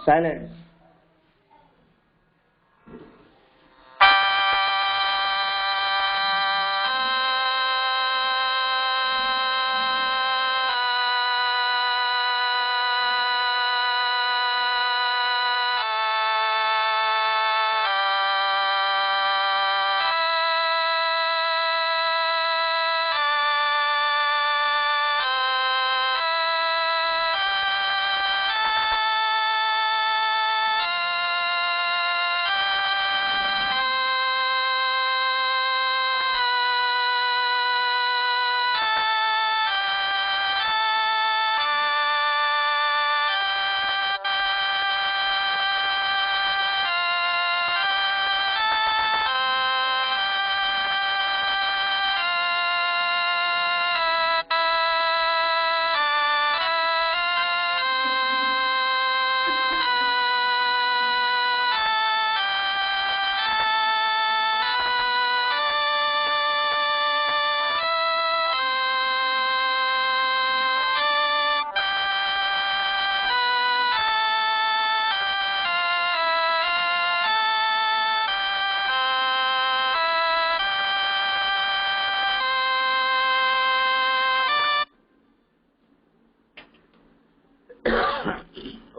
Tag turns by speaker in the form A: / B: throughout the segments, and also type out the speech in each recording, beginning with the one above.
A: Silence.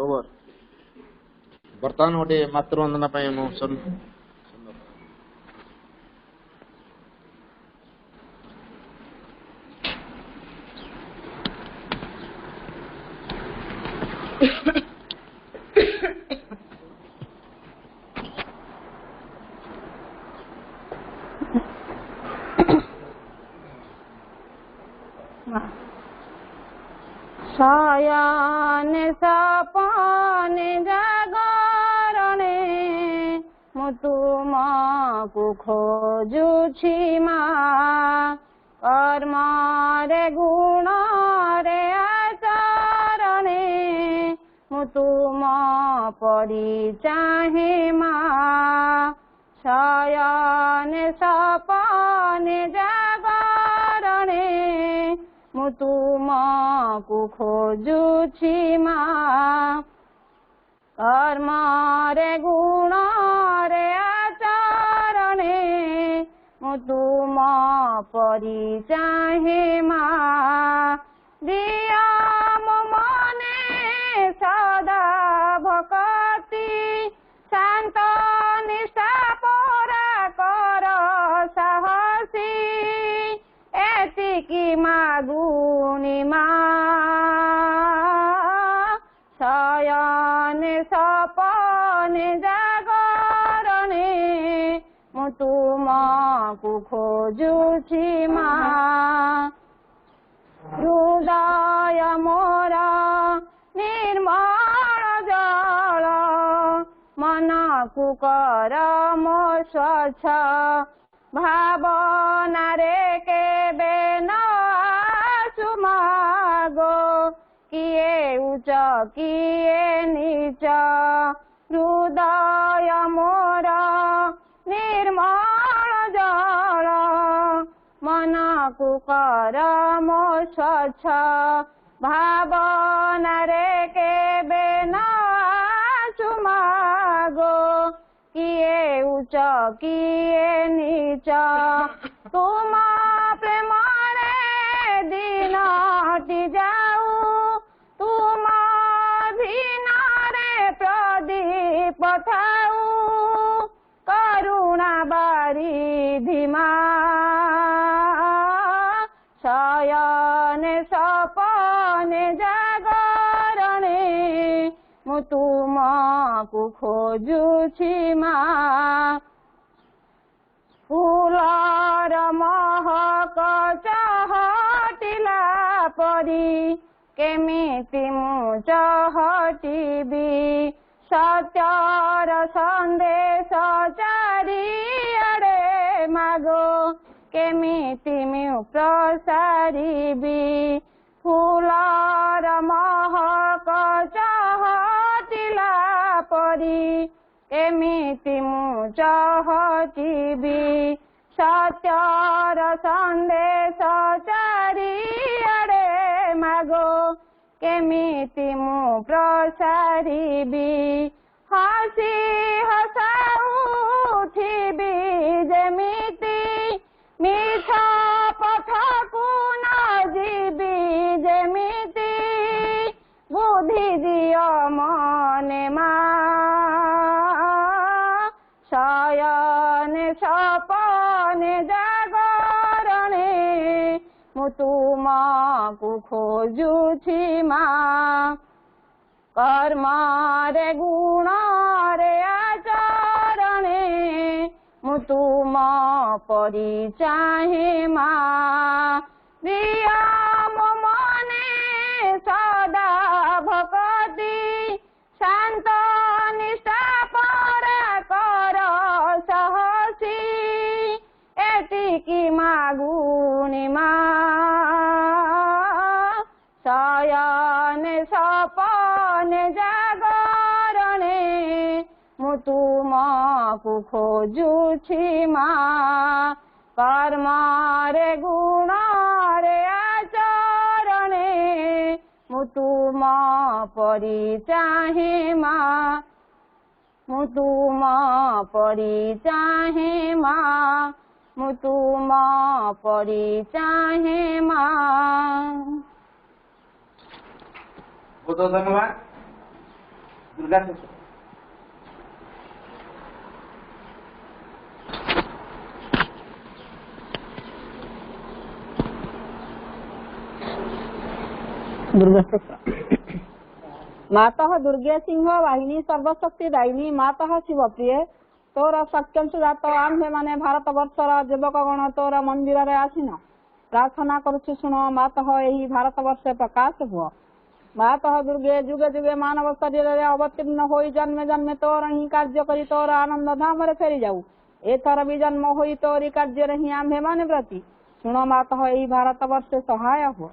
A: Over बर्तमान गोटे मातृवंदना motion
B: शयन सपन जागरणे मु तुमको खोजुछि माँ कर्म रे गुण रे आचरणे मु तुम परि चाहे माँ शयन सपन जागरणे मु तुमको खोजुछि माँ कर्म रे गुण रे आचरणे मु तुम परि चाहे माँ दिया मो मने सदा भक्ति शांत निष्ठा परा कर साहसी एतिकी मागुनी माँ शयन सपन जागरणे मु तुमको खोजुछि माँ हृदय मोरा निर्मल जल मन को कर मो स्वच्छ भावना रे केबे न आसु मागो किए उच्च किए नीच हृदय मोर निर्मल जल मन को कर मो स्वच्छ भावना रे केबे न आसु मागो किए उच्च किए नीच तुम प्रेम रे दिन हटि जाऊ तुम धीन रे प्रदीप थाऊ करुणा बारिधि शयन सपन जागरणे मु तुमको खोजुछि माँ फूलर महक चहटिला परी केमिति मु चहटिबी सत्यर संदेश चारिआडे मागो केमिति मु प्रसारिबी फूलर महक चहटिला परी केमिति मु चहटिबी सत्यर संदेश चारिआडे मागो केमि एमिति मु प्रसारिबी हसी हसाउथिबी जेमिति मिठा पथकु न जीबी जेमिति बुद्धि दियो मने मा शयन सपने जागरणे मु तुमकु खोजुछि मा कर्म रे गुण रे आचरणे मु तुम परि चाहे मा प्रिय मो मने सदा भक्ति शांत निष्ठा कर सहसी एतिकी मागुनि मा शयन सपने जागरणे मु तुमकु खोजुछि मा कर्म रे गुण रे आचरणे मु तुम परि चाहे मा मु तुम परि चाहे मा मु तुम परि चाहे मा।
A: बहुत बहुत धन्यवाद। दुर्गा से
B: मातः दुर्गे सिंह वाहिनी सर्वशक्ति दायिनी मातः शिवप्रिय तोर सत्यंशु जात आम्भे माने भारत वर्षर युवकगण तोर मंदिर रे आसीन प्रार्थना करुछु शुण मातः एही भारत वर्ष प्रकाश हुआ। मातः दुर्गे जुगे जुगे मानव शरीर रे अवतीर्ण होई जन्मे जन्मे तोर ही कार्य करी तोर आनंद धाम रे फेरी जाऊ एथर भी जन्म होई तोरी कार्य रे ही आम्भे माने प्रति शुण मातः एही भारत वर्ष सहाय हुआ।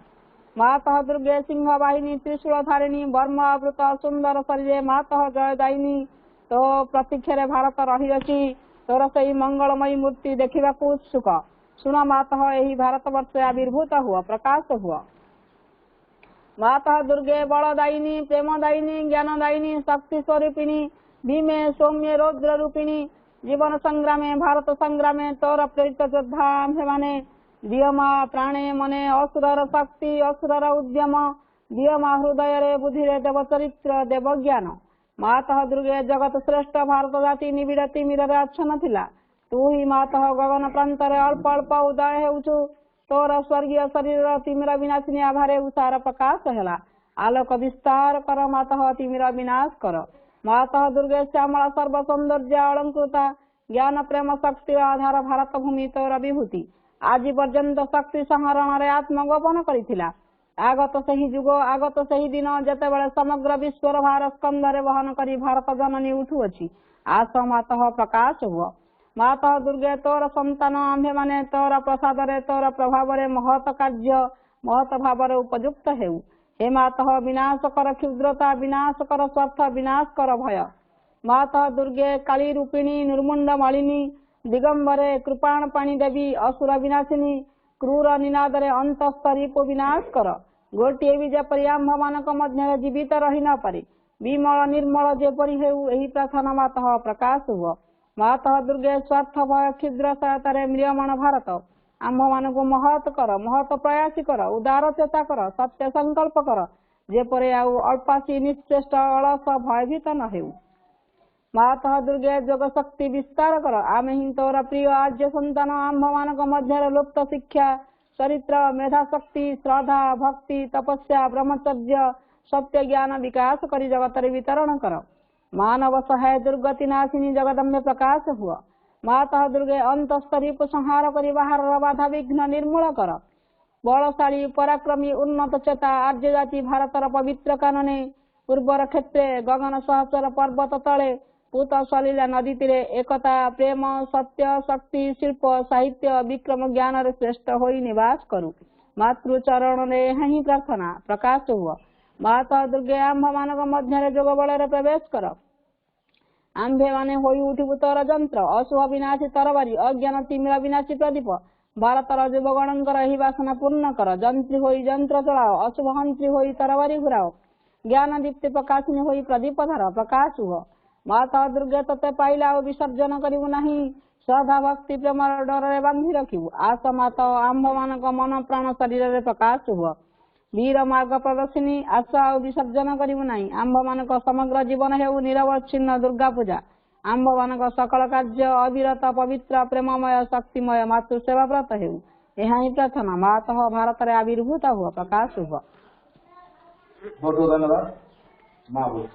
B: मातः दुर्गे सिंह वाहिनी त्रिशूल धारिणी वर्म आवृत सुंदर शरीर मातः जय दायिनी तो प्रतीक्षे भारत रही अछि तोर से मंगलमयी मूर्ति देखा उत्सुक शुण मातः एही भारत वर्ष आविर्भूत हुआ प्रकाश हुआ। मातः दुर्गे बलदायिनी प्रेमदायिनी ज्ञानदायिनी शक्ति स्वरूपिणी भीमे सौम्य रौद्र रूपिणी जीवन संग्रामे भारत संग्रामे तोर प्रेरित योद्धा आम्भेमाने दियमा प्राणे मने असुरर शक्ति असुरर उद्यम दियमा हृदय रे बुद्धि रे देव चरित्र देव ज्ञान मातः दुर्गे जगत श्रेष्ठ भारत जाति निबिड़ तिमिर आच्छन्न थिला तू ही मातः गगन प्रांत रे अल्प अल्प उदय हेउछु तोर स्वर्गीय शरीर तिमिर विनाशिनी आभारे उषार प्रकाश हेला आलोक विस्तार कर मातः तिमिर विनाश कर। मातः दुर्गे श्यामला सर्व सौंदर्य अलंकृता ज्ञान प्रेम शक्ति आधार भारत भूमि तोर विभूति आज पर्यंत शक्ति संहरण रे आत्मगोपन करिथिला आगत सही जुग आगत सही दिन जेतेबेले समग्र विश्वर भार स्कंद रे वहन करी भारत जननी उठु अछि आस मातः प्रकाश हुआ। मातः दुर्गे तोर संतान आम्भे माने तोर प्रसाद रे तोर प्रभाव रे महत कार्य महत भाव रे उपयुक्त हेउ हे मातः विनाश कर क्षुद्रता विनाश कर स्वार्थ विनाश कर भय। मातः दुर्गे काली रूपिणी निर्मुंड मालिनी दिगंबरे कृपाण पाणी देवी असुर विनाशिनी क्रूर निनाद रे अंतस्तरी को विनाश कर गोटे भी जेपरी आम्भ मानक मध्य जीवित रही न पारे विमल निर्मल जेपरी हेउ एही प्रार्थना मातः प्रकाश हुआ। मातः दुर्गे स्वार्थ भय क्षुद्र सहायतारे म्रियमाण भारत आम्भ मानक महत कर महत प्रयासी कर उदार चेता कर सत्य संकल्प कर जेपरे आउ अल्पासी निश्चेष्ट अलस भयभीत न हेउ। मातः दुर्गे जोग शक्ति विस्तार कर आमे ही तोर प्रिय आज्य संतान आम्भ मानक मध्य लुप्त शिक्षा चरित्र मेधा शक्ति श्रद्धा भक्ति तपस्या ब्रह्मचर्य सत्य ज्ञान विकास करी जगत वितरण कर। मानव सहाय दुर्गति नाशिनी जगदम्बे प्रकाश हुआ। मातः दुर्गे अंतस्तरी को संहार करी बाहर बाधा विघ्न निर्मूल कर बलशाली पराक्रमी उन्नत चेता आर्य जाति भारतर पवित्र कानने पूर्वर क्षेत्रे गगन सहस्र पर्वत तले पूत सलीला नदी तीरे एकता प्रेम सत्य शक्ति शिल्प साहित्य विक्रम ज्ञान रे श्रेष्ठ होई निवास करू मातृ चरण रे ही प्रार्थना प्रकाश हुआ। माता दुर्गे आम्भ मानक मध्य जोग बल प्रवेश कर आम्भे माने होई उठिबु तोर जंत्र अशुभ विनाशी तरबारी अज्ञान तिमिर विनाशी प्रदीप भारतर युवगणंकर एही वासना पूर्ण कर जंत्री होई जंत्र चलाओ अशुभ हंत्री होई तरबारी घुराओ ज्ञान दीप्ति प्रकाशिनी होई प्रदीप धर प्रकाश हुआ माता दुर्गे तते पाइला और विसर्जन करू नहीं श्रद्धा भक्ति प्रेम डर बांधि रखू आस माता आंभ मान मन प्राण शरीर प्रकाश हुआ वीर मार्ग प्रदर्शिनी आस और विसर्जन करू नहीं आंभ मान समग्र जीवन हेउ निरवच्छिन्न दुर्गा पूजा आंभ मान सकल कार्य अविरत पवित्र प्रेममय शक्तिमय मातृ सेवा व्रत हेउ यहाँ ही प्रार्थना मातः भारत रे आविर्भूत हुआ प्रकाश हुआ।
A: बहुत बहुत धन्यवाद माँ बोल।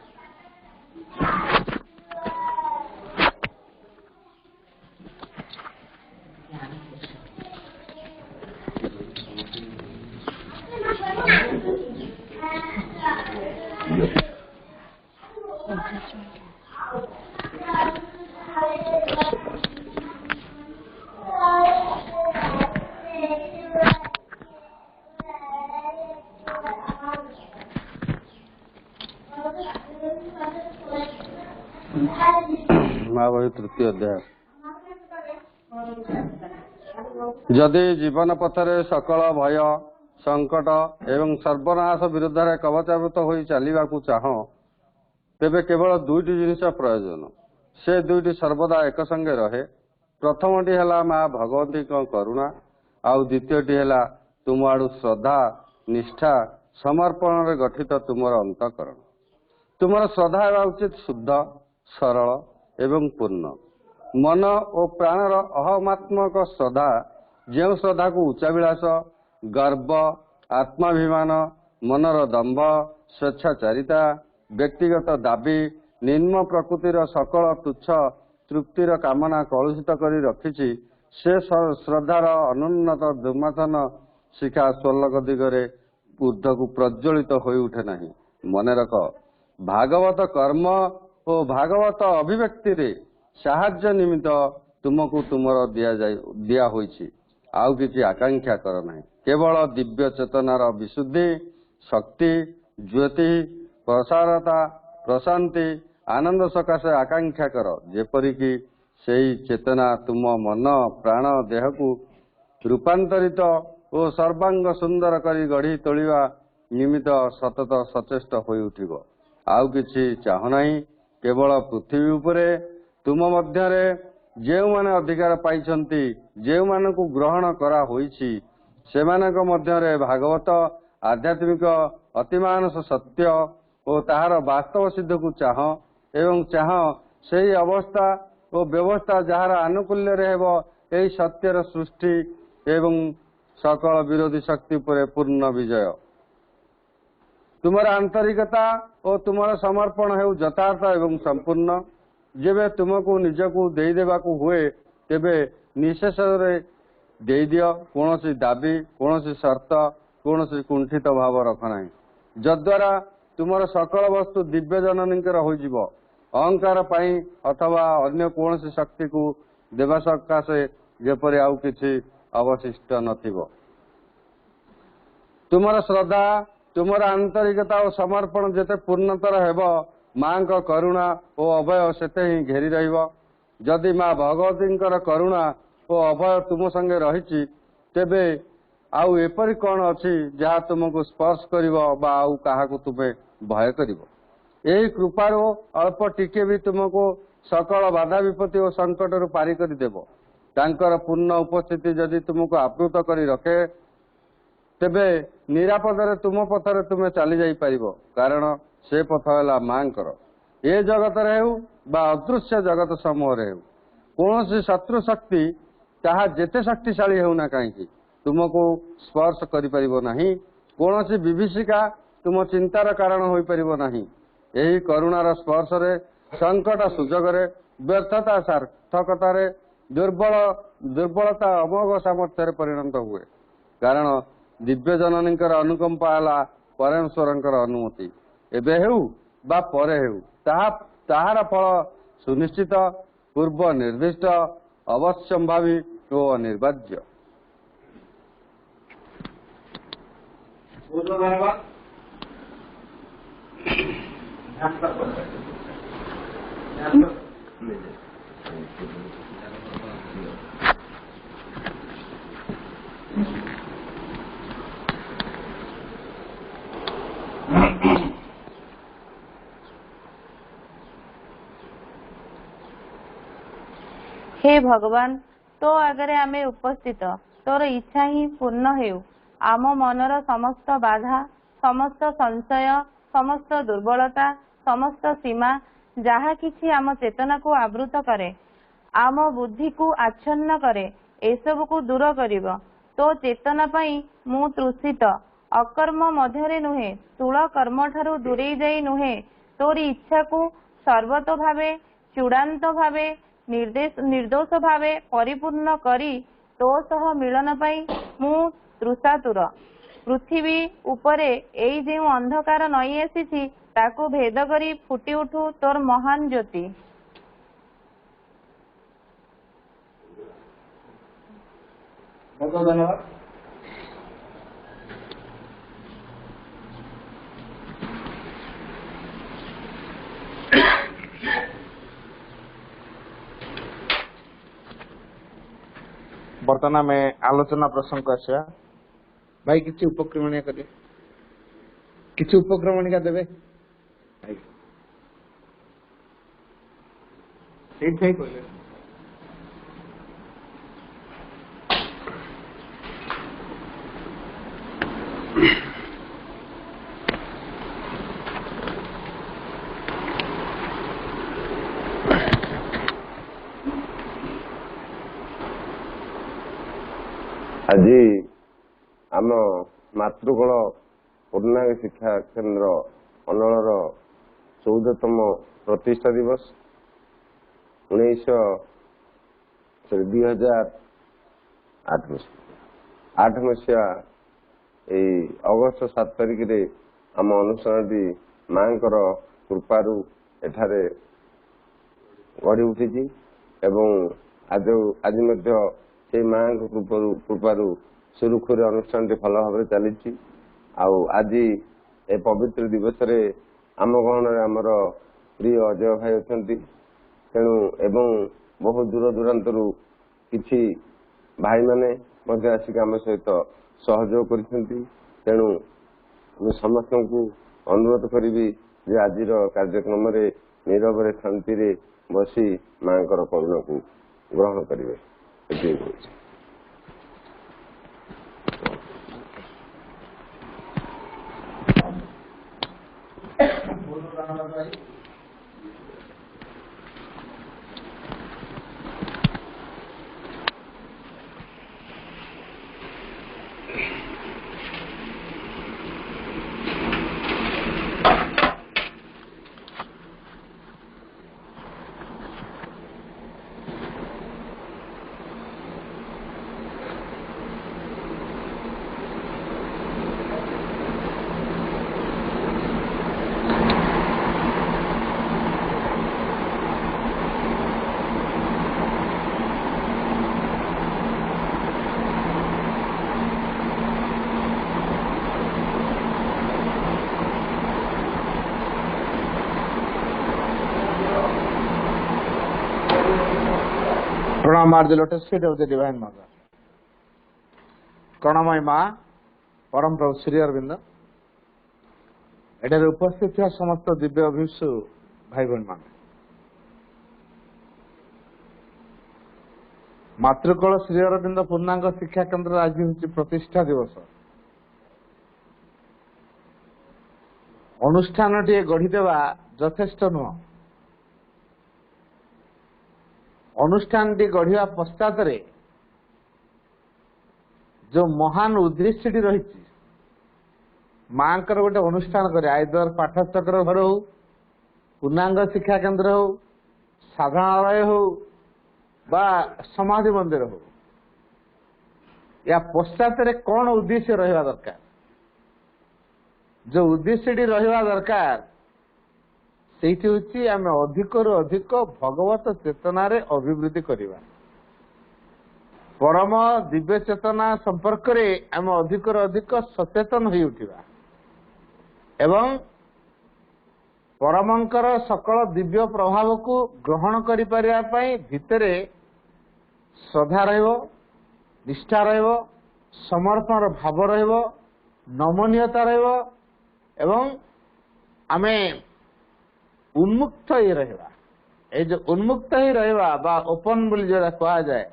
C: महाभारत तृतीय अध्याय जदि जीवन पथरे सकल भय संकट एवं सर्वनाश विरुद्ध रे कवचावृत होई चलिबाकू चाह तेबे केवल दुईटी जिनिस प्रयोजन से दुईटी सर्वदा एक संगे रहे। प्रथमटी है माँ भगवती करुणा आउ द्वितीयटी है तुम आड़ू श्रद्धा निष्ठा समर्पण रे गठित तुमर अंतकरण। तुमर श्रद्धा हेबा उचित शुद्ध सरल एवं पूर्ण मन और प्राणर अहमात्मक श्रद्धा जो श्रद्धा को उच्चाभिलाष गर्व आत्माभिमान मनर दंभ स्वेच्छाचारिता व्यक्तिगत दाबी निम्न प्रकृतिर सकल तुच्छ तृप्तिर कामना कलुषित करी रखिछि से श्रद्धार अनुन्नत दुर्माथन शिखा स्वलोक दिगरे ऊर्ध्व को प्रज्वलित होई उठे नहीं। मन रख भागवत कर्म और भागवत अभिव्यक्ति रे साहाय्य निमित्त तुमको तुमर दिया होइछि आउ किछि आकांक्षा कर नहीं। केवल दिव्य चेतनार विशुद्धि शक्ति ज्योति प्रसारता प्रशांति आनंद सकाशे आकांक्षा कर जेपरिकी सेही चेतना तुम मन प्राण देह को रूपांतरित और सर्वांग सुंदर करी गढ़ी तोलिवा निमित्त सतत सचेष्ट होई उठिबो। आउ किछि चाह नहीं। केवल पृथ्वी उपरे तुम मध्यरे जेउ माने अधिकार पाइछंती जेउ मानकु ग्रहण करा होइछि सेमानक मध्यरे भागवत आध्यात्मिक अतिमानस सत्य और ताहार वास्तव सिद्ध को चाह एवं चाह सेही अवस्था और व्यवस्था जहार आनुकूल्य रे हेबो एही सत्यर सृष्टि एवं सकल विरोधी शक्ति पर पूर्ण विजय। तुमर आंतरिकता और तुमर समर्पण है यथार्थ एवं संपूर्ण जेबे तुमको निजको देई देबाकू हुए तेबे निशेष रे देई दियो कोनोसी दाबी कोनोसी शर्त कोनोसी कुंठित भाव रख नाही जद्वारा तुमर सकल वस्तु दिव्य जननीकर होई जिवो। अहंकार पाई अथवा अन्य कोनोसी शक्ति को देवा सकाशे जेपरि आउ किछि अवशिष्ट नथिबो। तुमर श्रद्धा तुमर आंतरिकता और समर्पण जेते पूर्णतर हेबो मां को करुणा और अभय सेते ही घेरी रहिबो। जदि मां भगवती करुणा और अभय तुम संगे रहिछि तेबे आउ एपरि कौन अछि जहा तुमको स्पर्श करिवो बा आउ काहाकू तुमे भय करिवो। एही कृपारो अल्प टिके भी तुमको सकल बाधा विपत्ति और संकट रु पारी करि देबो। तांकर पूर्ण उपस्थिति जदि तुमको आप्लुत करी रखे तेबे निरापद रे तुम पथरे तुमे चली जाई परिबो कारण से पथ है मांकर। ए जगत रे हेउ बा अदृश्य जगत समूह रे हेउ कोनोसी शत्रु शक्ति ताहा जेते शक्तिशाली हेउना काहेकि तुमको स्पर्श करि परिबो नाही। कोनोसी विभीषिका तुम चिंतार कारण होई परिबो नाही। एही करुणार स्पर्श रे संकट सुजोग रे व्यर्थता सार्थकता रे दुर्बलता अमोघ सामर्थ्य परिणत हुए कारण दिव्य जननीकर अनुकंपा है परमेश्वरंकर अनुमति एबे हेउ बा परे हेउ ताहार फल सुनिश्चित पूर्व निर्दिष्ट अवश्यंभावी और अनिर्वाज्य।
D: हे भगवान तो आगरे आमे उपस्थित तोर इच्छा ही पूर्ण हेउ आम मनर समस्त बाधा समस्त संशय समस्त दुर्बलता समस्त सीमा जहा किछि आम चेतना को आवृत करे आम बुद्धि को आच्छन्न करे एसबु को दूर करिब तो चेतना पाई मु तृषित अकर्म मध्यरे नुहे स्थूल कर्म ठारू दूरे जाई नुहे तोरी इच्छा को सर्वत भावे चूड़ांत भावे निर्दोष भावे परिपूर्ण करी तो सह मिलन पाई मु तृषातुर पृथ्वी उपरे एई जे अंधकार नई आसी ताकू भेद करी फुटी उठू तोर महान ज्योति।
A: बहुत बहुत धन्यवाद।
E: बर्तमान आम आलोचना प्रसंग आसवा भाई किसी उपक्रमणिया करे किसी उपक्रमणिका देवे ठीक ठीक कहले
F: आज आम मातृकूल पूर्णांग शिक्षा केन्द्र अनलर 14तम प्रतिष्ठा दिवस 2008 मसीहा अगस्त 7 तारिख रे आम अनुष्ठान माँ कृपारू एठारे गढ़ी उठी आज से माँ कृपारू सुरुखुरी अनुष्ठान भल भाव चली आज ए पवित्र दिवस रे आम गहन आमर प्रिय अजय भाई अच्छा तेणु एवं बहुत दूर दूरांतर किछि भाई माने आसिक आम सहित सहयोग करेणु समस्त को अनुरोध करी जे आज कार्यक्रम रे नीरव शांति रे बसी माँ करुणा को ग्रहण करेंगे।
E: प्रणाम are the lotus feet of the divine mother. करुणामयी माँ परम प्रभु श्री अरविंद एठारे उपस्थित थी समस्त दिव्य अभिषु भाई बहन मान मातृकूल श्री अरविंद पूर्णांग शिक्षा केन्द्र आज हूँ प्रतिष्ठा दिवस। अनुष्ठान टी गढ़ीदेवा यथेष्ट नुह। अनुष्ठान टी गढ़ा पश्चात जो महान उद्देश्य रही माँ गोटे अनुष्ठान करे आइदर पाठचक्र घर हो पूर्णांग शिक्षा केन्द्र हो साधारणालय हो बा समाधि मंदिर हो या पश्चात कौन उद्देश्य रहा दरकार जो उद्देश्य रहा दरकार सेठी हूँ आम अधिक रु अधिक भगवत चेतना रे अभिवृद्धि करवा परम दिव्य चेतना संपर्क रे आम अधिक रु अधिक सचेतन हो उठा एवं परमंकर सकल दिव्य प्रभाव को ग्रहण करि परिया पई भितरे श्रद्धा रहिबो निष्ठा रहिबो समर्पण भाव रहिबो नमनीयता रहिबो एवं आमे उन्मुक्त ही रहिबा ये जो उन्मुक्त ही रहा बा ओपन बोली जो कहा जाए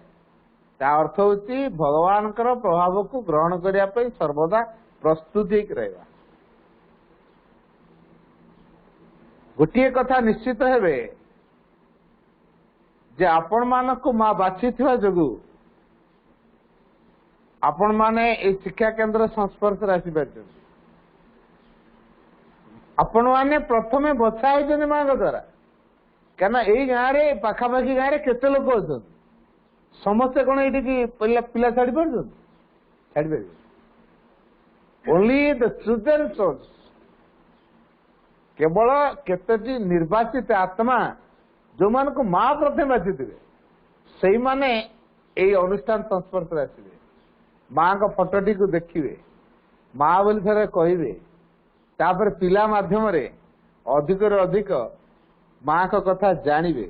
E: ता अर्थ होची भगवान प्रभाव को ग्रहण करिया पई सर्वदा प्रस्तुत ही रहा। गोटे कथा निश्चित हेबे जे आपण मानक मां बाछि जोगु आपण माने ए शिक्षा केंद्र संस्पर्श आसी पार आपण माने प्रथमे बछा होइछन मां द्वारा कहना एई गाँव रे पाखापाखी गाँव रे केते लोक अछन समस्ते कोन एठी की पिला छाड़ी पार छाड़ी पार ओनली द चिल्ड्रन सोल्स केवल केतटी निर्वाचित आत्मा जो मान को मां प्रथम बाछि से माने एई अनुष्ठान संस्पर्श आसबे मां का फोटोटी को देखिए मां बोली थे कहे तापर पिला माध्यम रे अधिक अधिक मां का कथा जानवे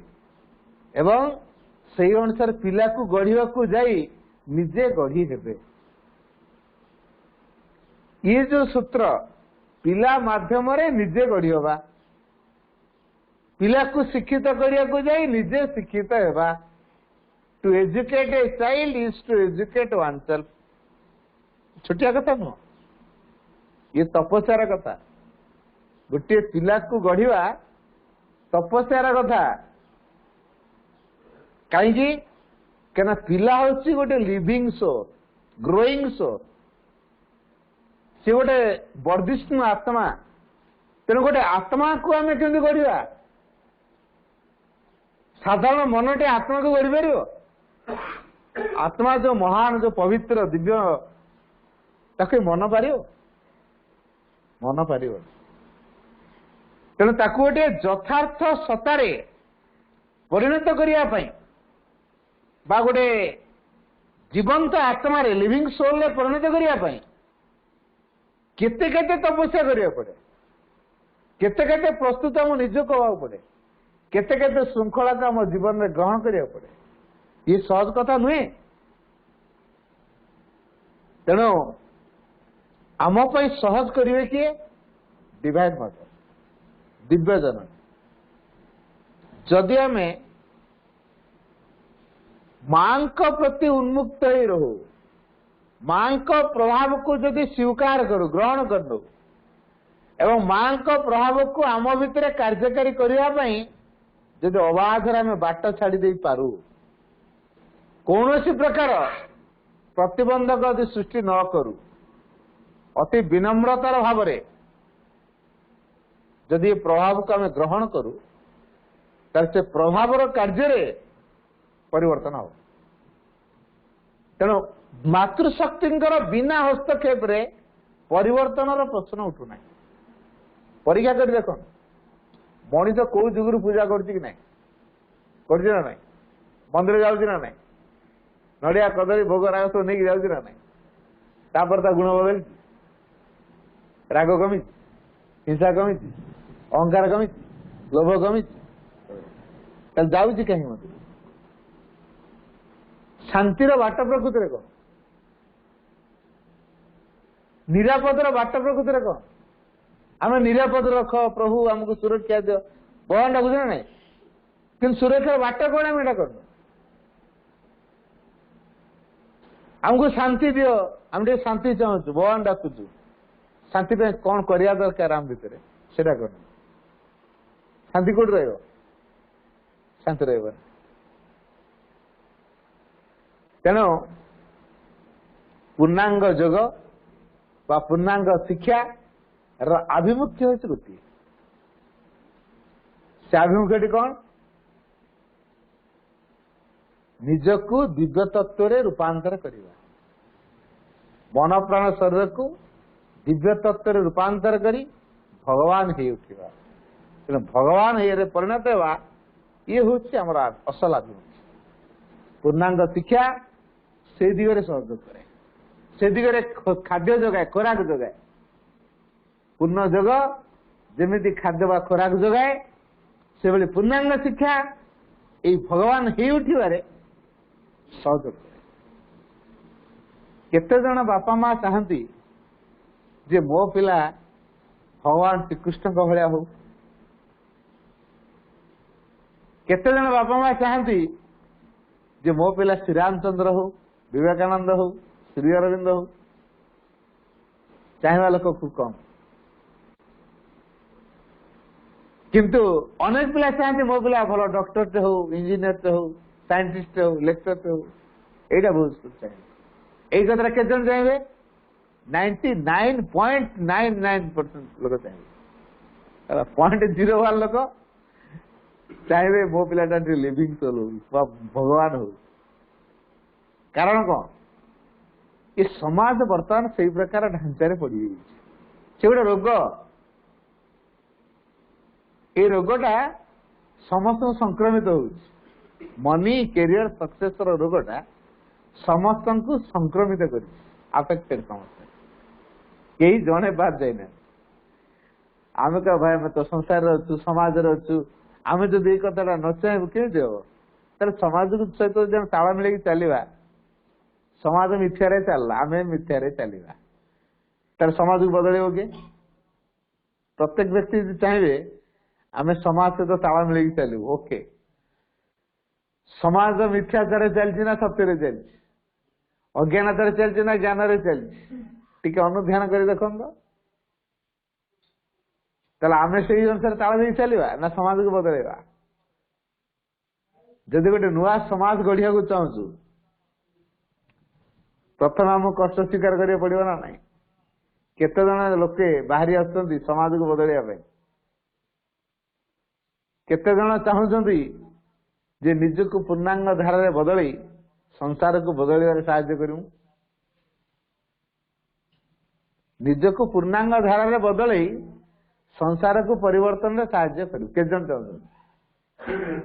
E: एवं से अनुसार पिला को गढ़ा को जाई निजे गढ़ी हेबे। ये जो सूत्र पिला माध्यम रे निजे गढ़ी होबा पिला को शिक्षित करिया को जाई निजे शिक्षित हेबा। To educate a child is to educate oneself. छोटिया कथा नुह ये तपस्यार कथा गोटे पिला को गढ़ा तपस्यार कथा कहीं कहना पिला हूँ गोटे लिविंग सोल ग्रोइंग सोल सी गोटे वर्धिष्णु आत्मा तेणु गोटे आत्मा को आम केमती गढ़ा साधारण मनटे आत्मा को गढ़ी पार आत्मा जो महान जो पवित्र दिव्य ताको मन पार तेणु ताको गोटे यथार्थ सतारे परिणत करने बा गोटे जीवंत आत्मा रे लिविंग सोल रे परिणत करने केते केते तपस्या करिया पड़े केते केते प्रस्तुत आम निज को पड़े केते केते श्रृंखला को आम जीवन में ग्रहण करिया पड़े ये सहज कथा नुहे। तेणु आम सहज करेंगे किए डिवाइन मदर दिव्य जन जदि आम मां प्रति उन्मुक्त ही रहू मां प्रभाव को जदि स्वीकार करू ग्रहण कर दो एवं मां प्रभाव को आम भितर कार्यकारी करने जदि अबाधर आम बाट छाड़ी दे पारू कौन प्रकार प्रतिबंधक यदि सृष्टि न करू अति विनम्रतार भाव जदि प्रभाव को आम ग्रहण करू से प्रभावर कार्य परिवर्तन हो। तेणु मातृशक्ति बिना हस्तक्षेप रे परिवर्तन प्रश्न उठूना परीक्षा कर देख मनीष कौ जुगु पूजा कर मंदिर जाऊँ ना नड़िया कदली भोग राग सब नहीं जाऊँ ना तापर ता गुण बदल राग कमी हिंसा कमी अहंकार कमी लोभ कमी जाऊँगी कहीं मत शांतिर बाट प्रकृति कौन निरापदर बाट प्रकृति कौन आम निरापद रख प्रभु आमको सुरक्षा दियो भगवान डाकुच ना नहीं कि सुरक्षार बाट कौन आम एटा कर आमको शांति दियो आम शांति चाहूँ भगवान डाकुचु शांति पे कौन करिया दरकार आम भितर सेटा कर शांति कोड रहिबो शांति रहिबो। तेणु पूर्णांग जोग बा पूर्णांग शिक्षा आभिमुख्य होती गोटे से आभिमुख्यटी कौन निजको दिव्य तत्व रे रूपांतर करिवा मन प्राण शरीर को दिव्य तत्व रे रूपांतर करी भगवान हे उठिवा तेणु भगवान हे परिणत होगा ये हूँ आम असल आभिमुख्य पूर्णांग शिक्षा से दिगरे सहयोग करे से दिगरे खाद्य जगाए खोराक जगाए पूर्ण जोग जमी खाद्य बा खोराक जगाए से भाई पूर्णांग शिक्षा ये भगवान हे उठिबारे सहयोग करे। केते जन बापा माँ चाहती जे मो पिला भगवान श्रीकृष्ण भाया हो केते जन बापा माँ चाहती जे मो पिला श्रीरामचंद्र हो, विवेकानंद हो, श्री अरविंद हो, चाहवा लोक खूब कम। किंतु अनेक पिला चाहते मो पिला भल डॉक्टर टे हो, इंजीनियर टे हो, साइंटिस्ट हो, लेक्चर टे हो, एटा बहुत चाहिए। यही कथा के जन चाहिए 99.99% लोक चाहिए, 0.01 लोक चाहिए मो पिलाटा लिविंग सोल हो, भगवान हो। कारण कौन ये समाज बर्तमान से प्रकार ढांचारे पड़ गई से गोटे रोग। ये रोगटा समस्त संक्रमित हो मनी कैरियर सक्सेस रोगटा समस्त को संक्रमित कर अफेक्टेड समस्त कई जड़े बाहर जाइना। आम कह भाई आम तो संसार अच्छु समाज अच्छु आम जो कथा न चाहबू केमी हम तेरे समाज सहित जो ताल मिल चलवा समाज मिथ्यारे चलला आम मिथ्यारे चलवा तेरे समाज को बदल किए प्रत्येक व्यक्ति चाहिए आम समाज सहित ताल मिल चलू। ओके समाज मिथ्याचार चलती ना सत्य चलती अज्ञानतार चलती ना ज्ञान चलती टी अनुध्यान कर देख आम से अनुसार ताल दे चलवा ना समाज को बदलवा। जदि गोटे नुआ समाज गढ़िया को चाहूँ प्रथम आम कष्ट स्वीकार करिया पड़िबो ना नहीं। केते जन लोके बाहरी आसुचंती समाज को बदलिया पे, केते जन चाहूचंती जे निजको पूर्णांग धारा बदली संसार को बदलिबारे साहाय्य करूं, निजको पूर्णांग धारा बदली संसार को परिवर्तन रे साहाय्य करूं। के जन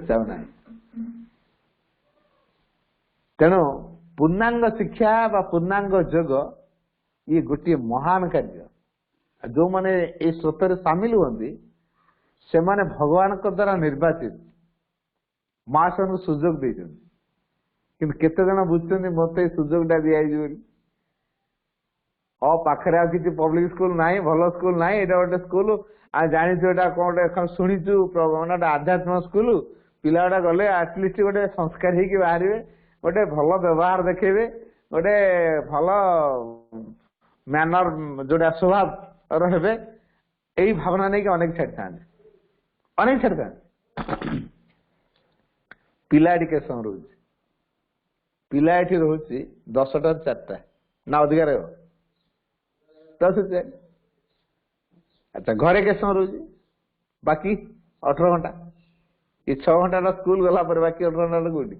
E: चाहना तेणु पूर्णांग शिक्षा बा पूर्णांग जोग ये गोटे महान कार्य। जो माने ए स्रोत सामिल हुई से माने भगवान को द्वारा निर्वाचित माँ से सुजोग दे केते जन बुझते मत सुजोगटा दिखाई पाखे किसी पब्लिक स्कूल ना भल स्कूल ना ये गोटे स्कूल आ जाचु एटा कौन शुणीचु गोटे आध्यात्म स्कूल पिला गुड़ा गले आटलिस्ट गोटे संस्कार होगी बाहर गोटे भल व्यवहार देखेबे गोटे भल मैनर जोटा स्वभाव रहे यही भावना नहीं कि अनेक छाड़ी था अनेक छाड़ी था पिला के समय रोज पिला ये रोचे 10टा 4टा ना अधिक रहा 10 से अच्छा घरे के समय रोज बाकी 18 घंटा ये 6 घंटा स्कूल गला पर बाकी 18 घंटा कौटी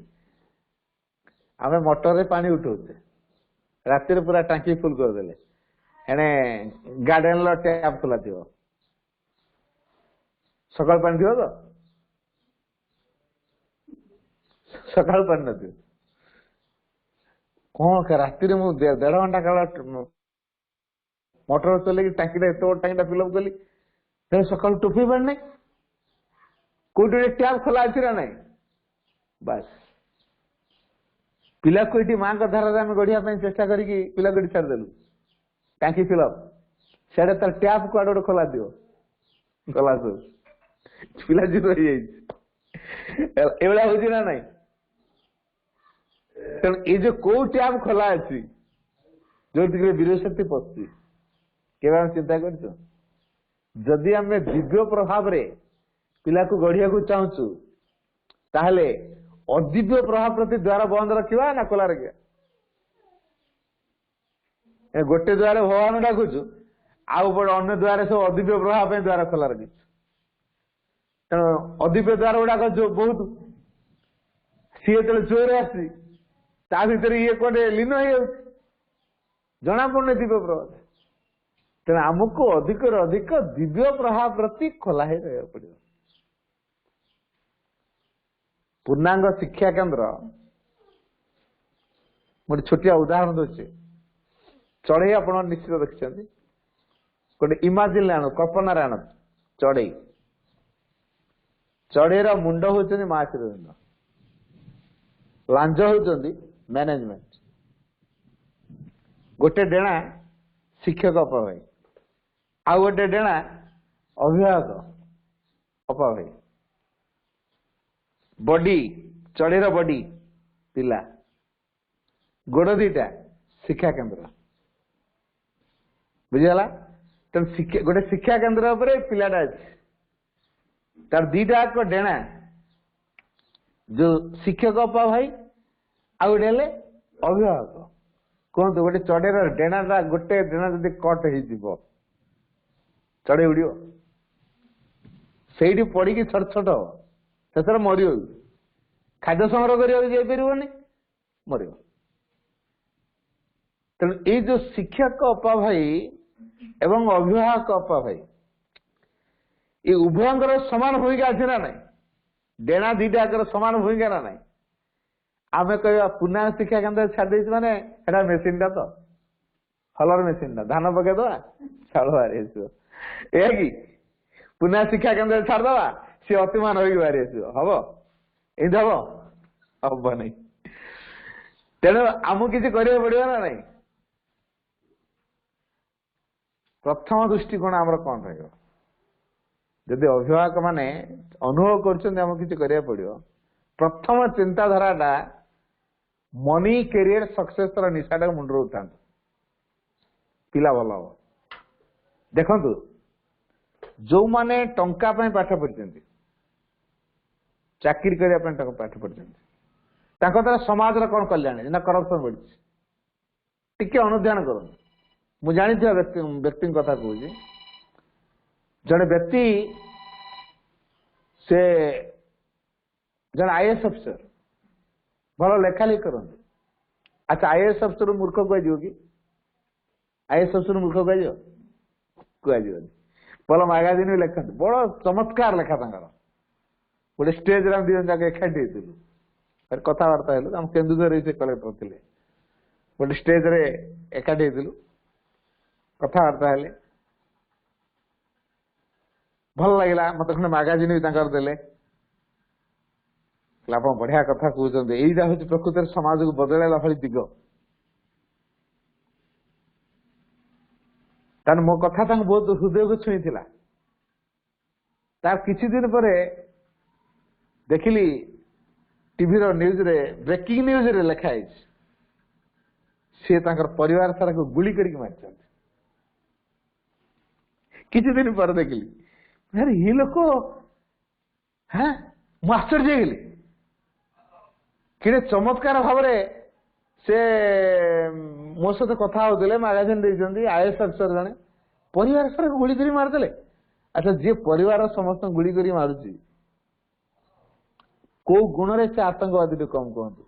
E: आम मोटर रे पानी उठाऊे राति पूरा टांकी फुल करदे एने गार्डन टैप खोला थी सकाल पानी थी तो सका पानी न कौन राति 1.5 घंटा काल मोटर चल टांकी एत बड़ टांकी फिलअप कली सका टोपी पानी ना कौटे टैप खोला अच्छी ना नहीं बस पिला को ये माँ धारा आम गढ़िया चेष्टा करके पिला को छाड़देलु टांकी फिलअप सियाड़े तार टैप को आड़े खोला दियो गला सब पिला जीरो हो ना नहीं तेणु ये जो कौ टैप खोला अच्छी जो वीरशक्ति पशुची के चिंता करी आम दिव्य प्रभाव रे पिला को गढ़िया को चाहूँ ताहले अदिव्य प्रभाव प्रति द्वार बंद रखा ना खोला रखा गोटे द्वार भगवान डाकुचु आउ बड़ अन्य द्वार सब अदिव्य प्रभाव द्वार खोला रखी तेणु अदिव्य द्वार गुड़ाक जो बहुत सी जो जोर आसी ता भीतर ये कौटे लीन हो जना पड़े दिव्य प्रभाव तेणु आमको अधिक अधिक दिव्य प्रभाव प्रति खोला रहा पड़े। पूर्णांग शिक्षा केन्द्र गोटे छोटिया उदाहरण दूचे चढ़ई आप निश्चित देखते गोटे इमाजिन आण कल्पना आण चढ़ई चढ़ईर मुंड होती महाश्रीरविंद लांज होती मैनेजमेंट गोटे डेणा शिक्षक अपा भाई आउ गोटे डेणा अभिभावक अपा भाई बॉडी चढ़ीर बॉडी पिला गोड़ दीटा शिक्षा केंद्र बुझीगला तेणु गोटे शिक्षा केंद्र पर पिलाटा अच्छे तार दीटा को डेणा जो शिक्षक अपा भाई आ गोटे अभिभावक कहतु गोटे चढ़ेर डेणाटा गोटे डेणा जब कट हो चढ़े उड़ से पड़ी छट छट हम से मर खाद्य संग्रह करनी मर तेणु ये जो शिक्षक अपा भाई एवं अभिभावक अपा भाई ये उभयर समान भूमिका अच्छे ना ना डेणा दीटा समान भूमिका ना ना आम कह पूर्णांग शिक्षा केंद्र छाड़ी माने मेसीन टा तो हलर मेसीन टा धान पकईदे चाउल बाहरी आस कि पूर्णांग शिक्षा केंद्र छाड़दे सी अतिमान हो बाहरी आस हम एमती हम हम नहीं तेणु आमको किसी करा पड़ो ना नहीं प्रथम दृष्टिकोण आमर कौन रही अभिभावक माने अनुभव कर पड़ो प्रथम चिंताधारा मनी कैरियर सक्सेस निशा मुंड उठा पिला भल हम देखु जो माने टंका पाठ पढ़ी चाकरी करने पाठ पढ़ी द्वारा समाज कौन कल्याण ना करप्शन बढ़ी टिके अनुध्यान करूँ मु जानी व्यक्ति कथा कहूँ जड़े व्यक्ति से जन आईएएस अफिसर भल लेखा लिख करते अच्छा आईएएस अफिसर मूर्ख कह कि आईएएस अफिसर मूर्ख कह भल मैगाजिन भी लिखते बड़ चमत्कार लेखा गोटे स्टेज रे दी जन एकाठी होती कथबार्ता हेलु आम केन्दुझर से कलेक्टर थे गोटे स्टेज रे एकाठी होती कथबार्ता हेले भल लगे मत खंडे मैगाजिन भी देले आप बढ़िया कथा कहते यहीटा हूँ प्रकृत समाज को बदलैला भाई दिग कारण मो कथा बहुत हृदय को छुई तार किछि दिन पर देखिली टीवी न्यूज रे ब्रेकिंग न्यूज रे लिखाई सी परिवार सारा को गुली करके मारी किछि दिन पर देखिली अरे ये लोक हाँ मु आश्चर्य गली कि चमत्कार भाव से मो सहित कथा होते मैगाजिन देखते आईएएस अफिसर जड़े परिवार सारा गुली कर मारदे अच्छा जी परिवार समस्त गुली कर मारुची को गुण रे से आतंकवादी कम कहतु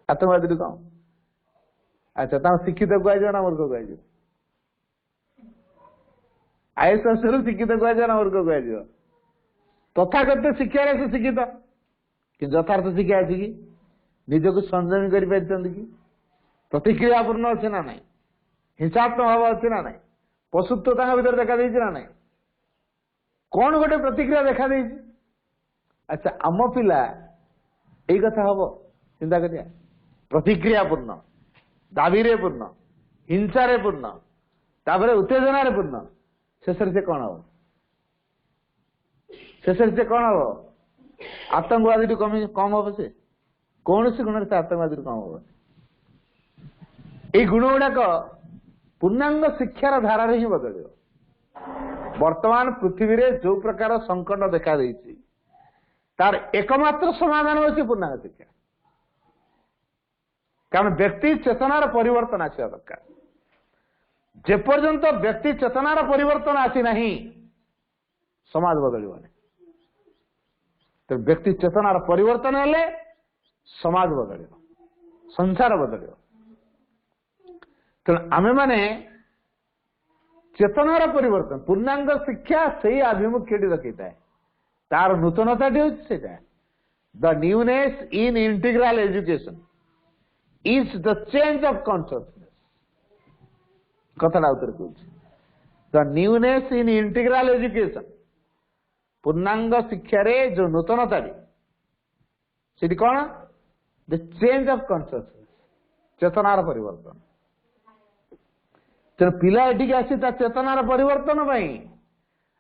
E: आतंकवादी कम अच्छा शिक्षित कह ना मूर्ख कह आईएएस अफिसर शिक्षित कह ना मूर्ख कह तथाकथित शिक्षा से शिक्षित कि यथार्थ शिक्षा अच्छी कि निजक संयमी कर प्रतिक्रियापूर्ण अच्छे ना ना हिंसात्मक भाव अच्छे ना ना पशुत्व भीतर देखा ना ना कौन गोटे प्रतिक्रिया देखा अच्छा आम पिला यही कथा हम चिंता करिया प्रतिक्रियापूर्ण दाबी पूर्ण हिंसारे पूर्ण तापर उत्तेजना पूर्ण शेष से कौन हम शेष से कौन हम आतंकवादी कम हम से कौन सी गुण से आतंकवादी कम हम ये गुण गुड़ाक पूर्णांग शिक्षार धारा ही बदल वर्तमान पृथ्वी रे जो प्रकार संकट देखा देइछि तार एकमात्र समाधान होछि पूर्णांग शिक्षा कारण व्यक्ति चेतनार परिवर्तन आसा दरकार जेपर्यंत व्यक्ति चेतनार परिवर्तन आसी नहीं समाज बदलिबनी तो व्यक्ति चेतनार परिवर्तन हेले समाज बदल संसार बदल तेणु आमे माने चेतनार परिवर्तन पूर्णांग शिक्षा से ही आभिमुख्य रखी है तार नूतनता the newness in integral education is the change of consciousness कथा उत्तर कहूँ the newness in integral education पूर्णांग शिक्षा रे जो नूतनता से कौन द चेंज ऑफ कॉन्शियसनेस चेतनार परिवर्तन तेणु पिला एटिक आसी चेतनार परिवर्तन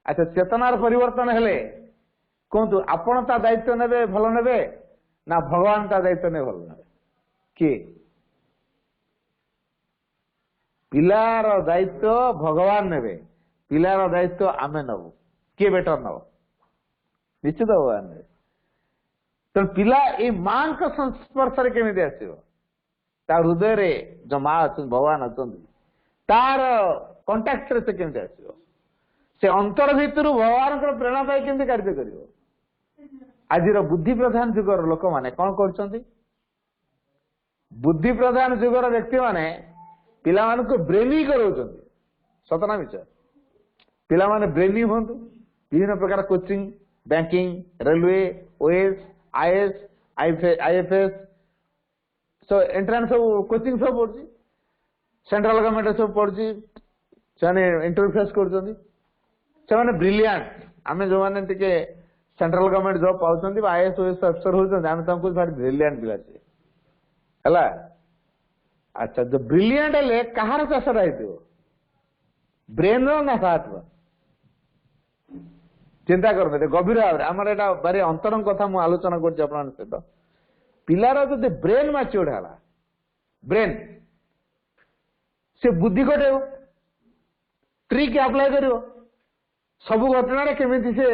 E: अच्छा चेतनार परिवर्तन हेले कहतु आपण ता दायित्व नेबे भल नेबे ना भगवान ता दायित्व ने भल नेबे किए पिलार दायित्व भगवान नेबे पिलार दायित्व आमे नबु किए बेटर नब निश्चित भगवान ने तो पिला ए मां का संस्पर्श रे केमिति आसीबो ता हृदय रे जो मां अछन भगवान अछन तार कांटेक्ट रे से केमिति आसीबो से अंतर भितर भगवान को प्रेरणा पाई केमिति कार्य करिवो आजिर बुद्धि प्रधान जुगर लोक माने कौन करछंती बुद्धि प्रधान जुगर व्यक्ति माने पिला मान को ब्रेनी करौछंती सतना विचार पिला माने ब्रेनी होंतु विभिन्न प्रकार coaching banking railway OAS IAS IFS so entrance सब कोचिंग सब पड़छि सेंट्रल गवर्नमेंट सब पड़छि से इंटरव्यू फेस करछंती से ब्रिलियंट आमे जो माने टिके सेंट्रल गवर्नमेंट जॉब पाउछंती आईएएस ओएस अफसर होछंती आमे तुमको भारी ब्रिलियंट पिला छे हला अच्छा जो ब्रिलियंट ले कहार चाष रहितो ब्रेन रो ना हाथ चिंता करबे गभीर भाव आमर एटा बारे अंतरंग कथा मु आलोचना करछि आपन सहित पिलार जो ब्रेन मैच्योर हला ब्रेन से बुद्धि कटेव ट्रिक अप्लाई करिवो सब घटना रे केमिति से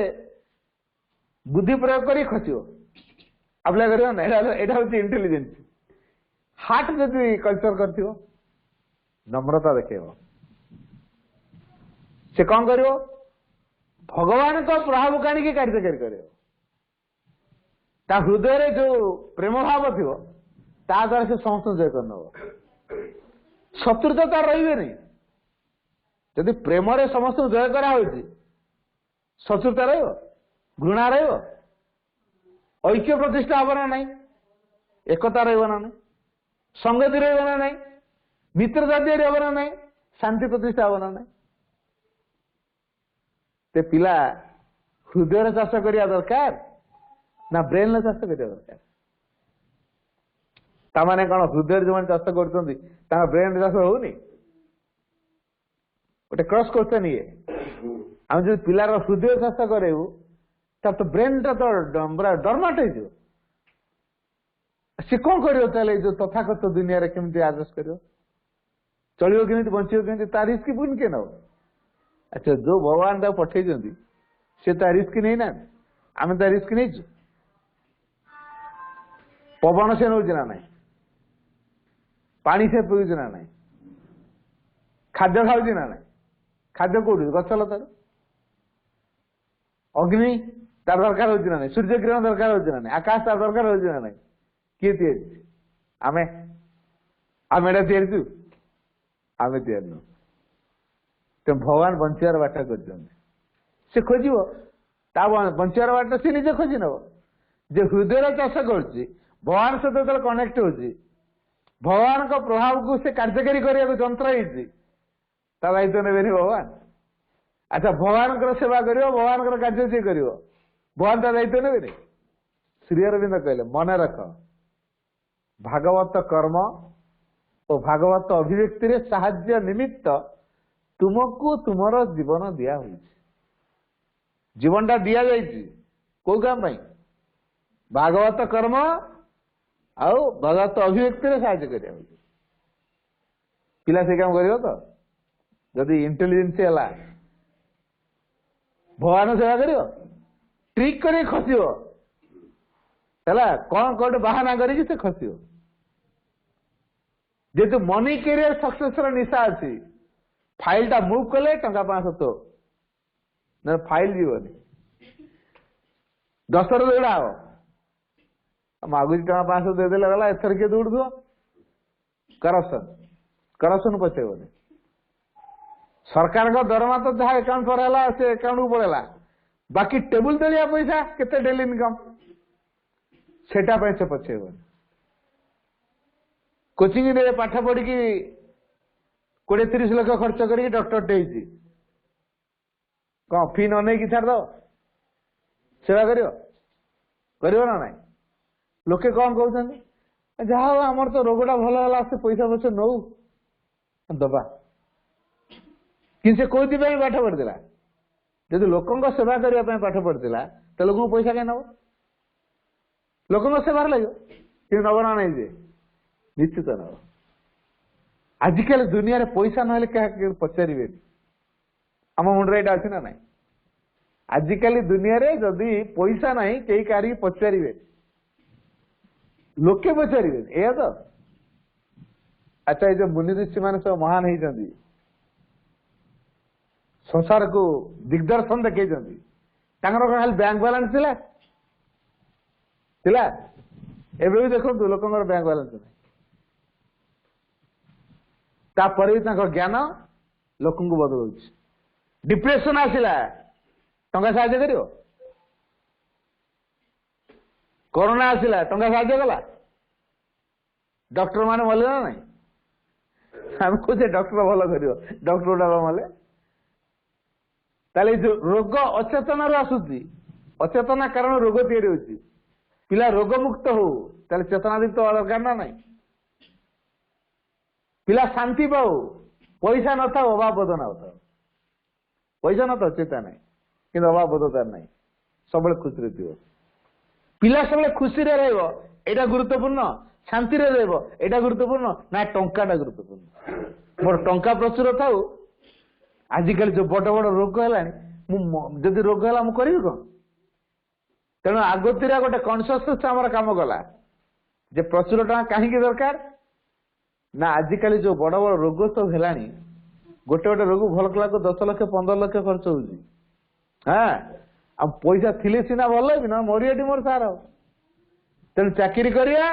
E: बुद्धि प्रयोग करी खसियो अप्लाई करियो ना एटा होछि इंटेलिजेंस हार्ट जदि कल्चर करथिवो नम्रता देखेबो से कौन करिवो भगवान को प्रभाव काणी कार्यकारी करे ता हृदय रे जो प्रेम भाव थी ता द्वारा से समस्त जय कर शत्रुता तार रही नहीं जदि प्रेम रे समस्त जय करा होची शत्रुता रहिबो घृणा रहिबो ऐक्य प्रतिष्ठा हब ना नहीं एकता रहिबो ना नहीं संगति रहिबो ना नहीं मित्र जाति रहिबो ना नहीं शांति प्रतिष्ठा हब ना नहीं ते पिला हृदय चाष करिया दरकार ना ब्रेन चाष करिया दरकार ता माने कोन हृदय जो चाष करछंती ता ब्रेन चाष होउनी ओटे क्रॉस क्वेश्चन ये हम जो पिलार हृदय चाष करेउ ता तो ब्रेन ता तो बड़ा डरमाट हे जो से कोन करियो ताले जो तथाकथ दुनिया रे केमति एडजस्ट करियो चलियो केमति बंचियो केमति ता रिस्क पुन के न अच्छा जो भगवान ता पठे जंदी से ता रिस्क नहीं ना आमे ता रिस्क नहीं छु पवन से नौ जना नहीं पानी से पीउ जना नहीं खाद्य खाउ जना नहीं खाद्य कोडी गछल तार अग्नि तार दरकार हो जना नहीं सूर्य किरण दरकार हो जना नहीं आकाश तार दरकार हो जना नहीं के ते आमे आमेडा तेरछु आमे तेरनु तो भगवान बंचार बाट कर से खोज बंचार बाट से निजे खोज नब जे हृदय चाष कर भगवान सहित जो कनेक्ट हो भगवान का प्रभाव को से कार्यकारी करने जंत्र दायित्व ने भगवान अच्छा भगवान सेवा कर भगवान कार्य सी कर भगवान ता दायित्व ने श्री अरविंद कहले मन रख भागवत कर्म और भागवत अभिव्यक्ति रे साहाय्य निमित्त तुमको तुमर जीवन दिया हुई जीवनटा दिया जाइए कौ काम भाई भागवत कर्म आउ भागवत अभिव्यक्ति रे साहाय्य करिया पिला से काम करियो तो जदि इंटेलिजेंस है भगवान सेवा करियो ट्रिक करी खसियो है कौन कौन बाहाना करी से खसियो जेतु मनी कैरियर सक्सेस निशा अच्छी फाइल टा मूव कले टंका 500 न फाइल जीवनी 10 दौड़ा हम मागुच टंका 500 दे देला गला एथर के दौड़ दो करप्शन पछेबनी सरकार का दरमा तो जहाँ अकाउंट पर है से अकाउंट को पड़ेला बाकी टेबुल तलिया पैसा केते डेली इनकम सेटा पे से पछेबनी कोचिंग रे पाठ पढ़ी 20-30 लाख खर्च करके डॉक्टर टे कौन फी न नहीं छाड़ दो सेवा करियो ना नहीं लोके कौन कहते जहा आमर तो रोगटा भल है से पैसा पैसा नौ दबा कि से कोई पाठ पढ़िला जदि लोकों सेवा करने पाठ पढ़िला तो लोक पैसा कहीं नब लोक सेवार लगे कि नब ना नहीं जे निश्चित नब आजिकल दुनिया रे पैसा ना क्या पचारे आम मुंडे यहाँ अच्छी ना ना आजिकल दुनिया रे जदि पैसा ना कई कहीं पचारे लोके पचारे या तो अच्छा ये जो मुनि ऋषि मान सब महान होती संसार को दिग्दर्शन देखई खाली बैंक बैलेंस थिला एबे भी देखो लोक बैंक बैलेंस नहीं तापर भी ज्ञान लोक बदल डिप्रेशन आसला टंका साहाଯ୍य करियो कोरोना आसला टंका साहाଯ୍य कला डॉक्टर माने मले ना नहीं हम कुछ डॉक्टर भल कर डॉक्टर डाक मले ताले जो रोग अचेतन आसूची अचेतना कारण रोग तैयारी होची पिला रोग मुक्त हो ताले चेतनादीप्त दरकार ना नहीं पिला शांति पाओ पैसा न था अभाव बोध ना था पैसा न था चेता नहीं कि अभाव बोध तार नहीं सब खुशी थी पिला सब खुशी रहा गुरुत्वपूर्ण शांति रहा गुरुत्वपूर्ण ना टंकाटा गुरुत्वपूर्ण मोर टंका प्रचुर था आजिकल जो बड़ बड़ रोग है जदि रोग है मुझे कौन तेणु आगतुरा गोटे कनसियसनेस आमर काम कला जे प्रचुर टଙ୍କା कहीं दरकार ना आजिकल जो बड़ बड़ रोग सब है गोटे गोटे रोग भल कला 10 लाख 15 लाख खर्च हो पैसा थिले सीना भल भी ना मरियाटी मोर सार तेणु चाकरी करिया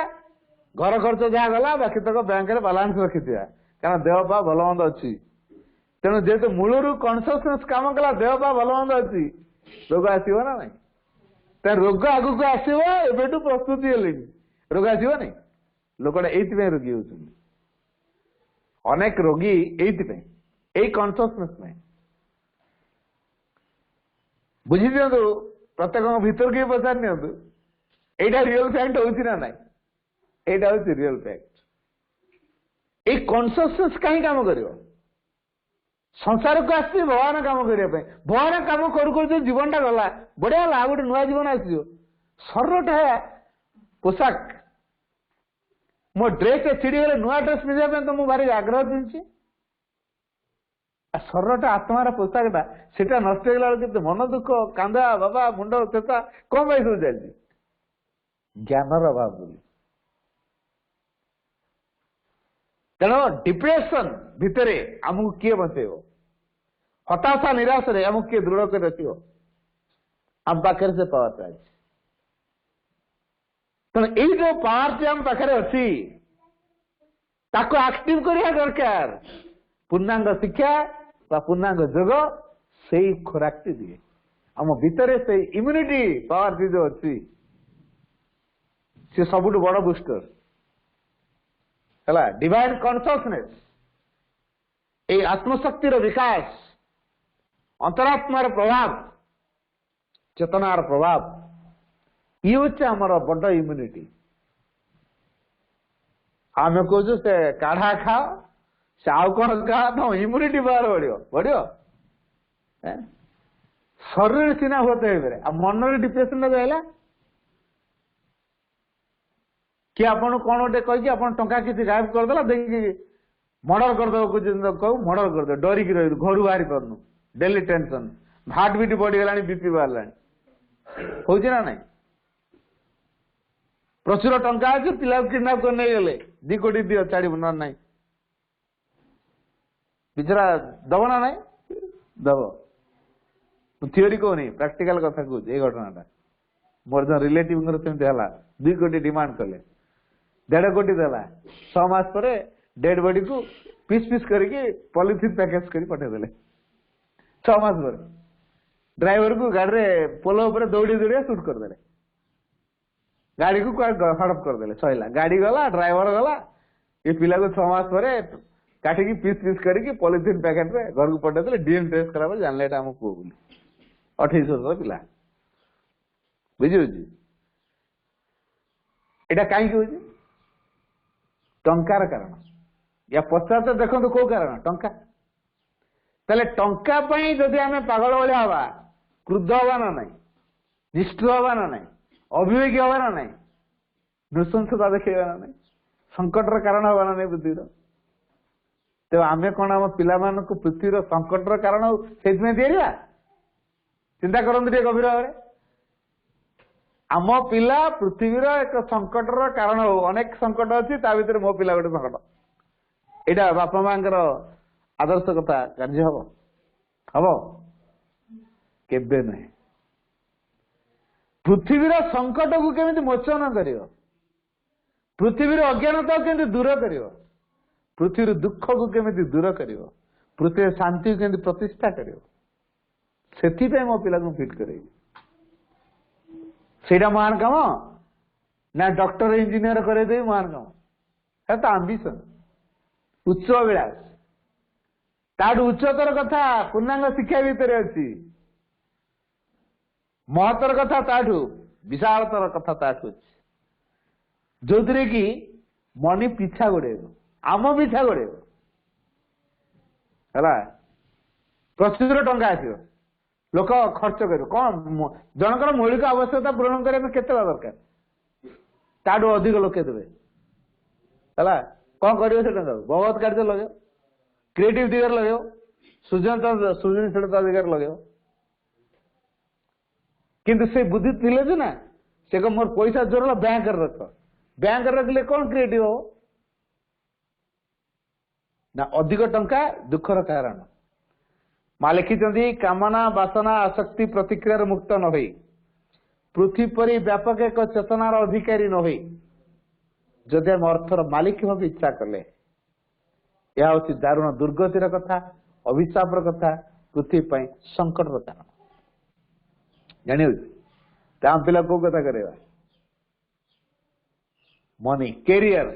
E: घर खर्च जहाँ गला बाकी तक बैंक रे बालांस रखी कारण देह पा भल मंद अच्छी तेणु जेहेतु मूलर कनसियसनेस काम कला देह पा भल मंद अच्छी रोग आसो ना ना तेणु रोग आगक आसो एबेठू प्रस्तुति हेले रोग आसो नहीं लोकटा ये रोगी होती अनेक रोगी ये कनसियसनेस नहीं बुझी दिंतु प्रत्येक भीतर के पचार नियंतु यहाँ रियल फैक्ट होची ना नहीं एटा हूँ रियल फैक्ट ये कनसियसनेस कहीं काम करियो संसार को आस भगवान काम करने भगवान काम कर जीवन टा गला बढ़िया गला गोटे नुआ जीवन आसो सरटा पोशाक मो ड्रेस छिड़ी गले नुआ ड्रेस पिंधा तो मुझे भारी आग्रह पिंधि सरटा आत्मार पोशाकटा सेटा नष्ट हो मन दुख कांदा बाबा मुंड चेता कौन भाई सब चलती ज्ञानर अभाव बोली तेणु डिप्रेशन भितर आमको किए बचेब हताशा निराश आमको किए दृढ़ कर रख आम पाखे से पावर अच्छी तेणु यही जो पावर आम पाखे अच्छी ताको एक्टिव करने दरकार पूर्णांग शिक्षा पूर्णांग जोग से खोराक दिए आम भितर से इम्यूनिटी पावर जो अच्छी सी सबुठ बड़ बुस्टर है डिवाइन कॉन्शियसनेस ये आत्मशक्तिर विकास अंतरात्मार प्रभाव चेतनार प्रभाव ये हूँ आमर बड़ इम्यूनिटी आम कहूँ से काढ़ा खाओ से आउ कौन खाओ तो इम्यूनिटी पावर बढ़ शरीर सीना होते मन डिप्रेशन रहा कि आपन कौन गोटे कही टंका किसी गायब करदेला देखिए मर्डर करदे कहू मर्डर करदे डरिक रही घर बाहरी पार्नु डेली टेंशन हार्ट बीट बढ़ीगला बीपी बाहर हो ना प्रचुर टंका अच्छे पिला किडनाप कर नहीं गले 2 कोटी दियो छाड़ ना ना बिचरा दब ना ना दब थियोरी कहूनी प्राक्टिकल कथा कहूँ ये घटनाटा मोर जो रिलेटिव 2 कोटी डिमांड कले 1.5 कोटी देला 6 मास पर डेड बॉडी को पीस पीस करके पॉलिथिन पैकेज कर पठेदेले 6 मास पर ड्राइवर को गाड़ी रे पोलो ऊपर दौड़ी दौड़िया शूट करदेले गाड़ी को हड़प करदेले सैला गाड़ी गला ड्राइवर गला ये पिला को 6 मास पर काटिकी पीस पीस करके पॉलिथिन पैकेट रे घर को पठेदेले डीएनए टेस्ट करा जानले एटा हम को बोली 28 वर्ष पिला बुझी एटा कहीं हो टंकार कारण या पश्चात देखो तो कौ कारण टंका ताले टंका जदि आम पागल भाया हवा क्रुद्ध हवा ना नहीं निष्ठुर हवा ना नहीं, अविवेकी हवा ना नहीं, नृशंसता देखा ना नहीं, संकटर कारण हवा ना नहीं पृथ्वीर। तो आम कौन आम पिला पृथ्वीर संकटर कारण हो चिंता करते गभीर भाव में आम पिला पृथ्वीर एक संकटर कारण हो। अनेक संकट अच्छी ता भीतर मो पिला गोटे संकट। एटा बापा मांकर आदर्श कथा कार्य हम हम केबे नहीं। पृथ्वीर संकट को केमिति मोचन कर, पृथ्वीर अज्ञानता केमिति दूर कर, पृथ्वी दुख को केमिति दूर कर, पृथ्वी शांति को केमिति प्रतिष्ठा कर, से मो पिला फिट कर महान काम ना डॉक्टर इंजीनियर करे महान काम है तो आंबिशन उच्च अभिलाष ताठू उच्चतर कथा पूर्णांग शिक्षा भितर अच्छी महत्तर कथा ताठू विशालतर कथा ताठू अच्छी जो थी कि मनी पिछा गोड़े आम पिछा गोड़े है प्रचुर टंका आसो लोक खर्च कर कौन जनकर मौलिक आवश्यकता पूरण करने केते दरकार ताठू अधिक लोके देवे है कौन कर बहुत कार्य लगे क्रिएटिव दिगर लगे सृजनशीलता दिगर लगे किंतु से बुद्धि थिले ना से मोर पैसा जोर बैंक रख बैंक रखले कौन क्रिएटिव हो ना अधिक टंका दुखर कारण माँ लिखिं कामना वासना आसक्ति प्रतिक्रिया मुक्त न हो पृथ्वी परी व्यापक एक चेतनार अधिकारी न हो जदि आम अर्थर मालिक भाव इच्छा कले यह हूँ दारुण दुर्गतिर कथा अभिशापर कथा पृथ्वी संकटर कारण जानी आम पिला को कथा कर मनी कैरियर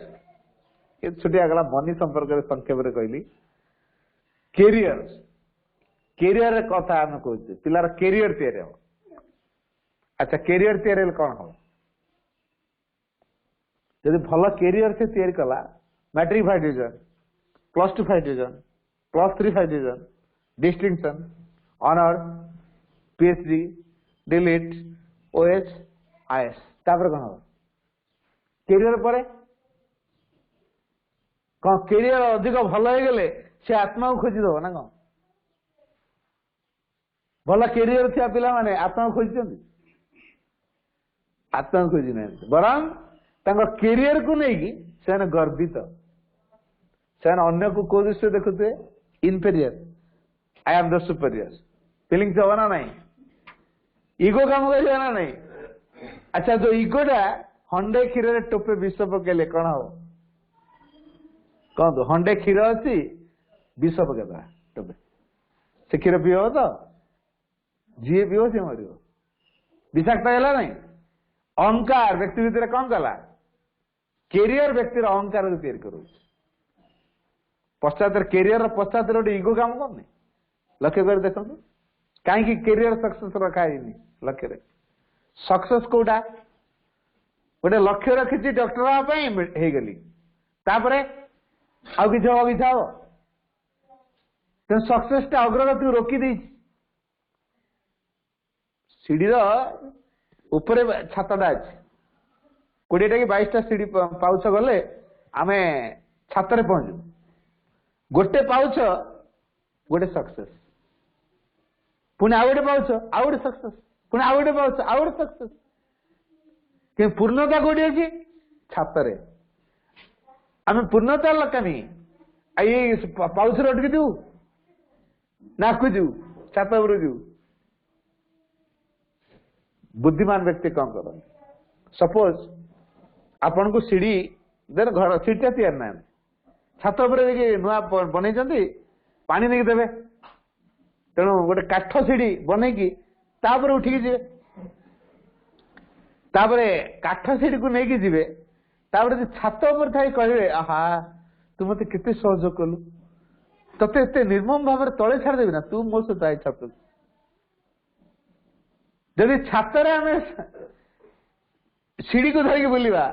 E: छुटिया गला मनी संपर्क संक्षेप कहली कैरियर कैरियर कथा आम कहे पिलार कैरियर तैयारी हो। अच्छा कैरियर तैयारी कौन हम जब भल कैरियर से तैयारी कला matric five division +2 five division +3 five division distinction honour PhD DLitt OH IAS तापर कौन हम कैरियर पर कौन कैरियर अधिक भल हो गले से आत्मा को खोजिदेव ना कौन भल कैरियर थिया पिला माने आत्मा खोजी आत्मा खोजी ना बरं कैरियर को नहीं से गर्वित से अन्य को कौ दृष्टि देखुए inferior I am the superior feelings हम ना नहीं इगो काम कर ना नहीं। अच्छा जो इगोटा हंडे क्षीर टोपे विष पकेले कौन हम कहतु हंडे क्षीर अच्छी विष पकेदा टोपे से क्षीर पीब तो जी पीब सी मर विषाक्त है नहीं। अहंकार व्यक्ति भितर कौन कला कैरियर व्यक्तिर अहंकार को तैयारी करो पश्चात कैरियर पश्चात गोटे इगो काम करनी लक्ष्य कर देखो कहीं कैरियर सक्सेस रखा लक्ष्य सक्सेस कौटा गोटे लक्ष्य रखी डॉक्टर हो गली तापरे आउ कि हम इच्छा हम तेज सक्सेस टा अग्रगति रोकी दी सीढ़ी ऊपर छातटा अच्छे 20 कि 22 सीढ़ी पाउच गले आम छाତରେ पहुंचू गोटे पाउच गोटे सक्सेस पुणी आउ गोटे पाउच आउ गोटे सक्सेस पुणी आउ गोटे पाउच आउ गोटे सक्सेस कि पूर्णता कौटी अच्छी छाତରେ आम पूर्णता लकानी ये पाउच अटकी दू ना आकू जीव छात उपर जीव बुद्धिमान व्यक्ति कौन कर सपोज आपन को सीढ़ी देर घर सीढ़ी तैयार ना छात नुआ बनई पानी नहीं देवे तेणु गोटे काठ सीढ़ी बनईकी तापर उठिकी जी काठ सीढ़ी को लेकिन जी छात उपर थी कहे आहा तू मत केते सहयोग कलु ते एते निर्मम भाव तले छाड़देवी ना तू मो सहित आई छात जदि छाତରେ आम सीढ़ी को धरिकी बुलवा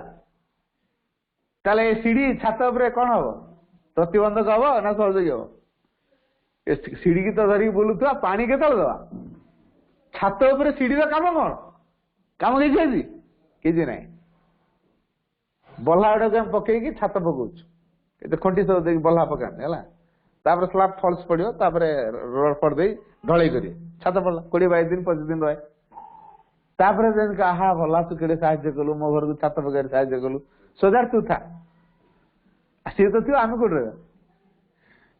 E: ताले सीढ़ी छात उपरे कौन हम प्रतिबंधक हम ना सहयोगी हम सीढ़ी की तो धरिकी बुलुवा पानी के दवा छात उपरे सीढ़ी काम कौन काम किसी ना बल्ला गुड़ा पकईकि छात पकाऊ खंटी सब देख बल्ला पकाते है स्लाब फल्स पड़ो रोड फड़ दे ढल कर छात पड़ा 20-22 दिन 25 दिन रहे तापर हा भला तू केड़े साहाଯ୍य कलु मो घर को छात पकाई साहाଯ୍य कलु सोजार तू था सी तो थी आम कौट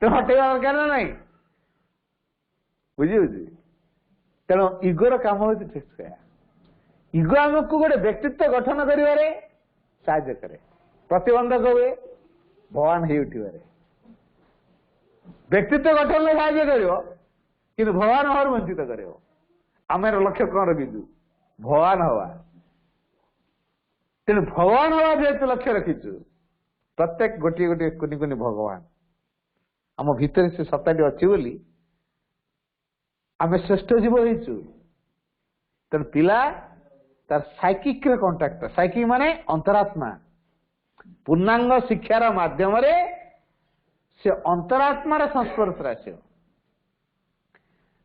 E: तो हटेगा दरकार ना नहीं बुझी बुझी तेणु इगोर काम हूँ ठीक इगो आमको गोटे व्यक्तित्व गठन करिवारे साहाଯ୍य करे प्रतिबंधक हुए भगवान ही उठिबारे व्यक्तित्व गठन में साहाଯ୍य करियो कि भगवान हर वंचित करियो आमेर लक्ष्य कौन रखीचु भगवान हवा तेणु भगवान हवा जेहेतु लक्ष्य रखीचु प्रत्येक गोटे गोटे कुनि कुनि भगवान आम भितर से सत्ताटी अच्छी बोली आम श्रेष्ठ जीव होइचु तेणु पिला तार साइकिक कंटाक्ट साइकिक माने अंतरात्मा पूर्णांग शिक्षार माध्यम से अंतरात्मार संस्पर्श आस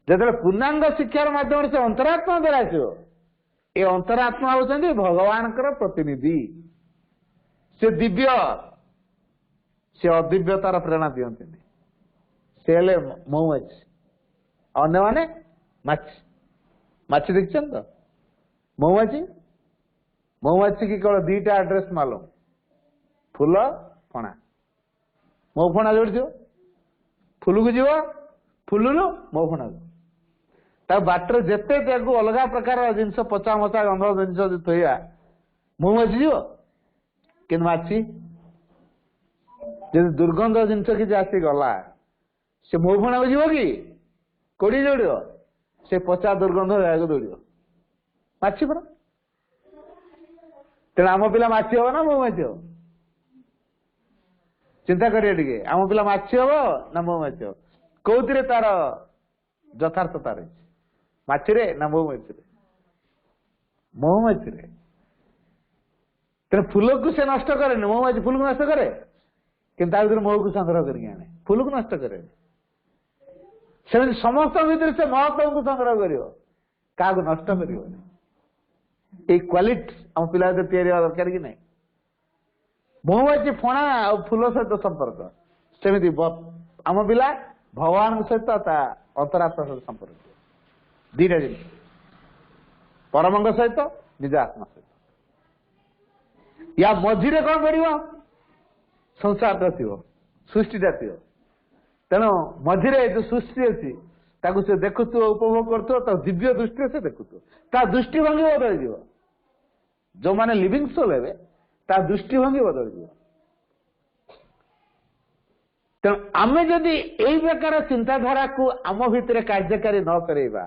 E: जो पूर्णांग शिक्षार माध्यम से अंतरात्मा द्वारा आस ये अंतरात्मा होती भगवान प्रतिनिधि से दिव्य से अदिव्यतार प्रेरणा दिखते से हेले मऊमाछी अन्य माने माछी माछी देखते तो मऊमाछी मऊमाछी की केवल 2टा एड्रेस मालूम फूल फणा मऊ फणा जोड़ी थो फूल को जीव फूलू मऊ फणा बाटर जिते अलग प्रकार जिनस पचा मचा गंध जिन थोड़ा मऊमाछी जीव कि माछी जब दुर्गंध जिनस किसी आसीगला से मऊ फणा को जीव कि कोड़ी जोड़ से पचा दुर्गंध जगह दौड़ माछी पड़ा तेना आम पिला माछी हम ना मऊमाछी हम चिंता करिए आम पिला माछी हम ना मऊमाछी हम कौन तार यथार्थता रही माछी ना मऊमाछी मऊमाछी तेना फूल को से नष्ट करे मऊमाछी फूल को नष्ट करे कि मऊ को संग्रह करके आने फूल को नष्ट करे समस्त भीतर से महत्व को संग्रह कर नष्ट कर क्वालिटी आम पिला दरकार कि नहीं मऊमाछी फणा और फूल सहित संपर्क सेमती आम पिला भगवान सहित अंतरात्मा सहित संपर्क 2टा जिन परमंग सहित निज आत्मा सहित या मझीरे कौन पड़ो संसार थी सृष्टिटा थी तेणु मझीरे जो सृष्टि अच्छी ताकू से देखुव उपभोग कर दिव्य दृष्टि से देखुव दृष्टिभंगी बदल जीव जो माने लिविंग सोल हे दृष्टिभंगी बदल जीव तेणु आमे जदि एई प्रकार चिंताधारा को आम भितर कार्यकारी न करेबा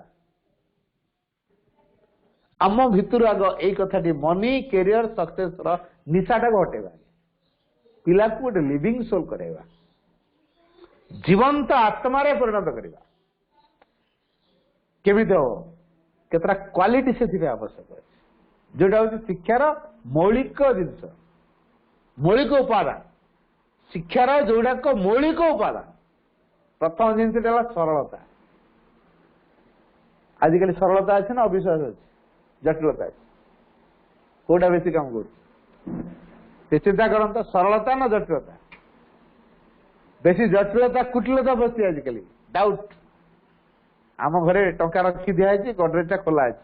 E: आम भितर आग एई कथाटी मनी कैरियर सक्सेस निशाटा हटेबा पिला को गोटे लिविंग सोल करेबा जीवंत आत्मा परिणत करवा केमी केतरा क्वालिटी से आवश्यक है जोटा हूँ शिक्षार मौलिक जिनस मौलिक उपादान शिक्षार जोड़ाक मौलिक उपादान प्रथम जिनसा सरलता आजिकल सरलता अच्छे ना अविश्वास अच्छे जटिलता अच्छे कौटा बेसी काम कर चिंता करता सरलता ना जटिलता बेसी जटिलता कुटिलता बस आजिकल डाउट आम घरे टंका रखी दिखाई गडरेज खोला है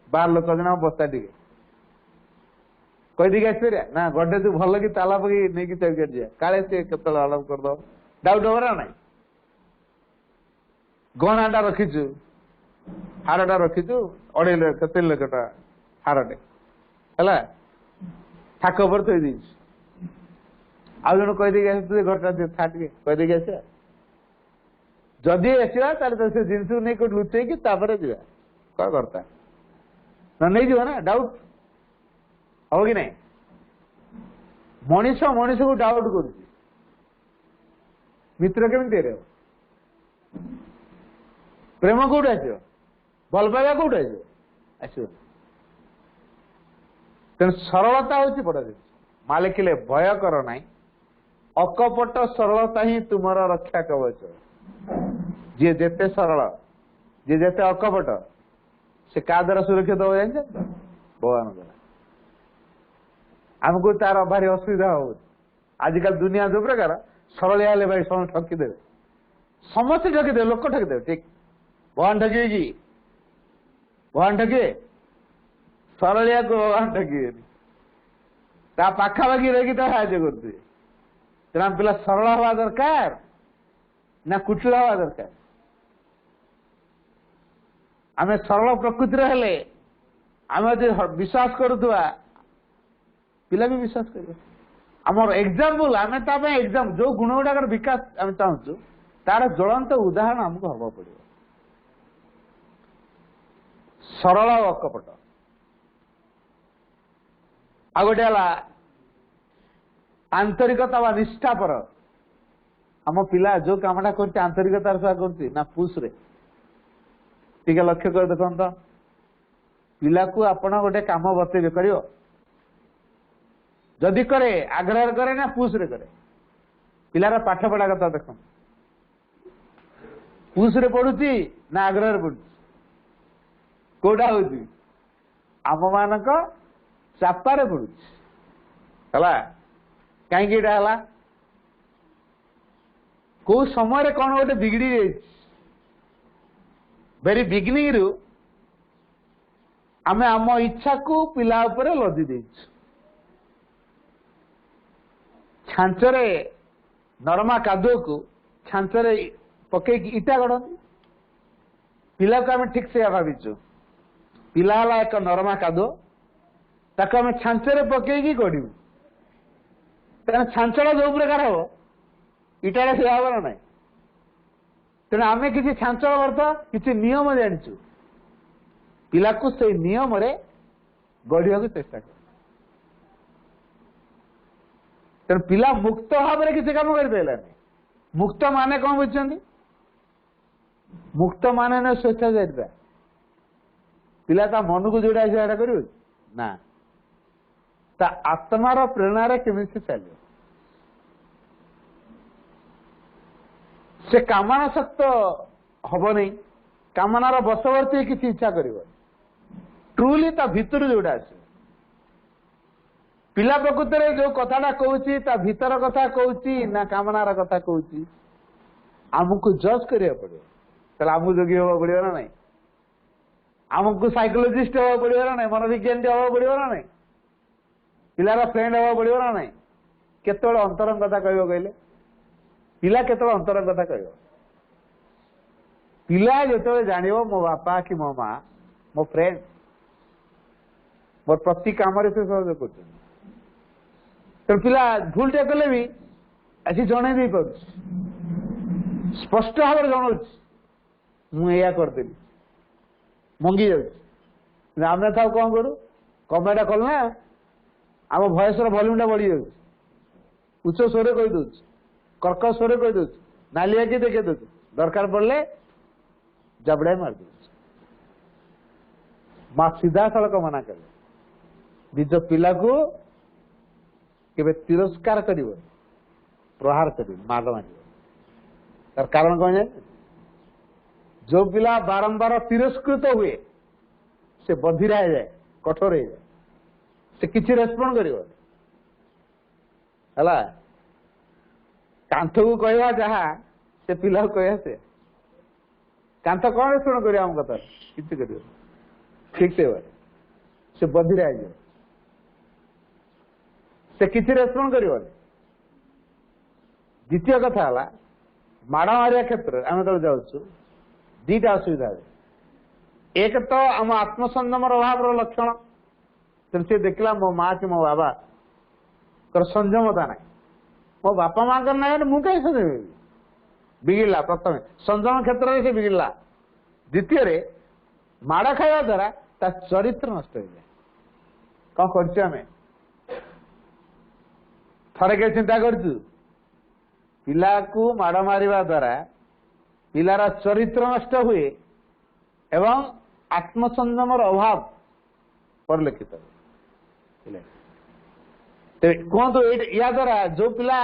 E: बाहर लोक जना बस्ता टे कहीदी आस ना गडरेज भल कि ताला पकड़ नहीं चौकेट जाए काले सी के अलग करद डाउट हब ना गहनाटा रखीचु हारटा रखीचु 2.5 लाख 3 लाख टा हारटे है थाक पर थी दी आउ जन कहीदी आस घरटा था कहीदी आस जदि आसला से जिन नहीं कौट लुचे कि जा कौन करता ना नहीं जीव ना डाउट हम कि नहीं मनीष मनीष को डाउट कर मित्र केमी प्रेम कौट आस भल पाइबा कौट आस तेणु सरलता हूँ बड़ जिन माँ लिखिले भय कर ना अकपट सरलता ही तुम रक्षा कवच जी जेते सरल जी जेते अकपट से क्या द्वारा सुरक्षित हो जाए भगवान आमको तार भारी असुविधा हो आजिकल दुनिया जो प्रकार सरलिया हेले भाई समस्त ठकीदेवे समस्ते ठकीदेवे लोक ठकीदेवे ठीक भगवान ठकिए कि भगवान ठकिए सरलिया को भगवान ठकिए ता पाखापाखि रही साहय करते तेना पिला सरल हवा दरकार ना कुटिल हवा दरकार आम सरल प्रकृति हेले आम विश्वास करुवा पिला भी विश्वास कर आमर एग्जाम्पल आम एग्जाम जो गुण गुड़ाक विकास आम चाहूँ तार ज्वलंत उदाहरण आमको हवा पड़े सरल और अकपट आ गोटे आंतरिकता व निष्ठापर आम पिला जो कामटा कर आंतरिकतार सह कर पुष रे टे लक्ष्य कर देखो पिला को आपण गोटे काम बतेबे कर जदि करे आग्रह करे ना पुष रे करे पिलार पाठ पढ़ा कथा देख पुष रे पढ़ुची ना आग्रह पढ़ुची कोटा हूँ आम मानक चापारे पड़ुची है कहीं को समय कौन गोटे बिगड़ी वेरी बिगिनिंग रु आम आम इच्छा को पिला उपरे लदी देछु छांचरे नरमा कादुओ को छांचरे पकई इटा गढ़ती पिला को आम ठीक से भाविचु पिला है एक नरमा कादुओ ताको आम छांचरे पकई गढ़ू तेना छांचड़ जो प्रकार हम इटा से हम ना तेना आम किसी छांचड़ अर्थ किसी नियम जाचु पिला को से नियम रे गढ़ा चेष्टा कर तेना पिला मुक्त भाव में किसी काम कर मुक्त माने कौन बुझे मुक्त माने ना स्वेच्छा जाता पिला ता मन को जोड़ा से कर ना ता आत्मार प्रेरणा केमी चलो से कामना शक्त हम नहीं कामनार बसवर्ती किसी इच्छा कर ट्रुली ता भितर जोड़ा आस पिला प्रकृति में जो कथाटा कहूँ ता भीतर कथा कहूँ ना कामनार कथा कहूँ आमको जज करिया पड़े ताले आमको जोगी हवा पड़े ना नहीं आमको साइकोलॉजिस्ट हवा पड़े ना नहीं मनोविज्ञान हवा पड़े ना नहीं पिलार फ्रेंड हवा पड़ो ना नहीं केत अंतरंग कथा कह कहले पिला केत अंतरंग कथा कह पिला जो जान मो बापा कि मो माँ मो फ्रेंड मोर प्रति काम से सहयोग कर पिला भूलटे कले भी अच्छी जन दे पार स्पष्ट भाव जनाऊँ मुझे करदेली मंगी जामें था कौन करूँ कमेटा कल ना आम भयसर भल्यूमटा बढ़ी जाऊँ उच्च स्वर कही दौ कर्कश स्वर कही दौ नालिया की देखे दौ दरकार पड़े जबड़ा मार दौ माँ सीधा सड़क मना कर निज पिला को केबे तिरस्कार कर प्रहार कर माड़ मार तार कारण कौन जाए जो पिला बारंबार तिरस्कृत हुए से बधिरा हो जाए कठोर हो जाए से किसी रेस्पॉन्ड कर कांथ को कहवा जहा से पिला को कह से कांथ कौन रेस्पॉन्ड कर कथा किसी कर ठीक से बधिरा हो जाए से किसी रेस्पॉन्ड कर द्वितीय कथा है माड़ मारिया क्षेत्र आम तो जाऊँ दीटा असुविधा एक तो आम आत्मसंयम अभाव लक्षण तेणु सी देखला मो माँ कि मो बाबा कर संयमता ना मो बापा माँ कर ना मुझे कहीं बिगिड़ला प्रथम संयम क्षेत्र में से बिगिड़ला द्वितीय माड़ खावा द्वारा ता चरित्र नष्ट हो जाए कौन कर थरे के चिंता कर पिला को माड़ मारिबा द्वारा पिलार चरित्र नष्ट हुए एवं आत्मसंयम अभाव परिलक्षित कहतु या द्वारा जो पिला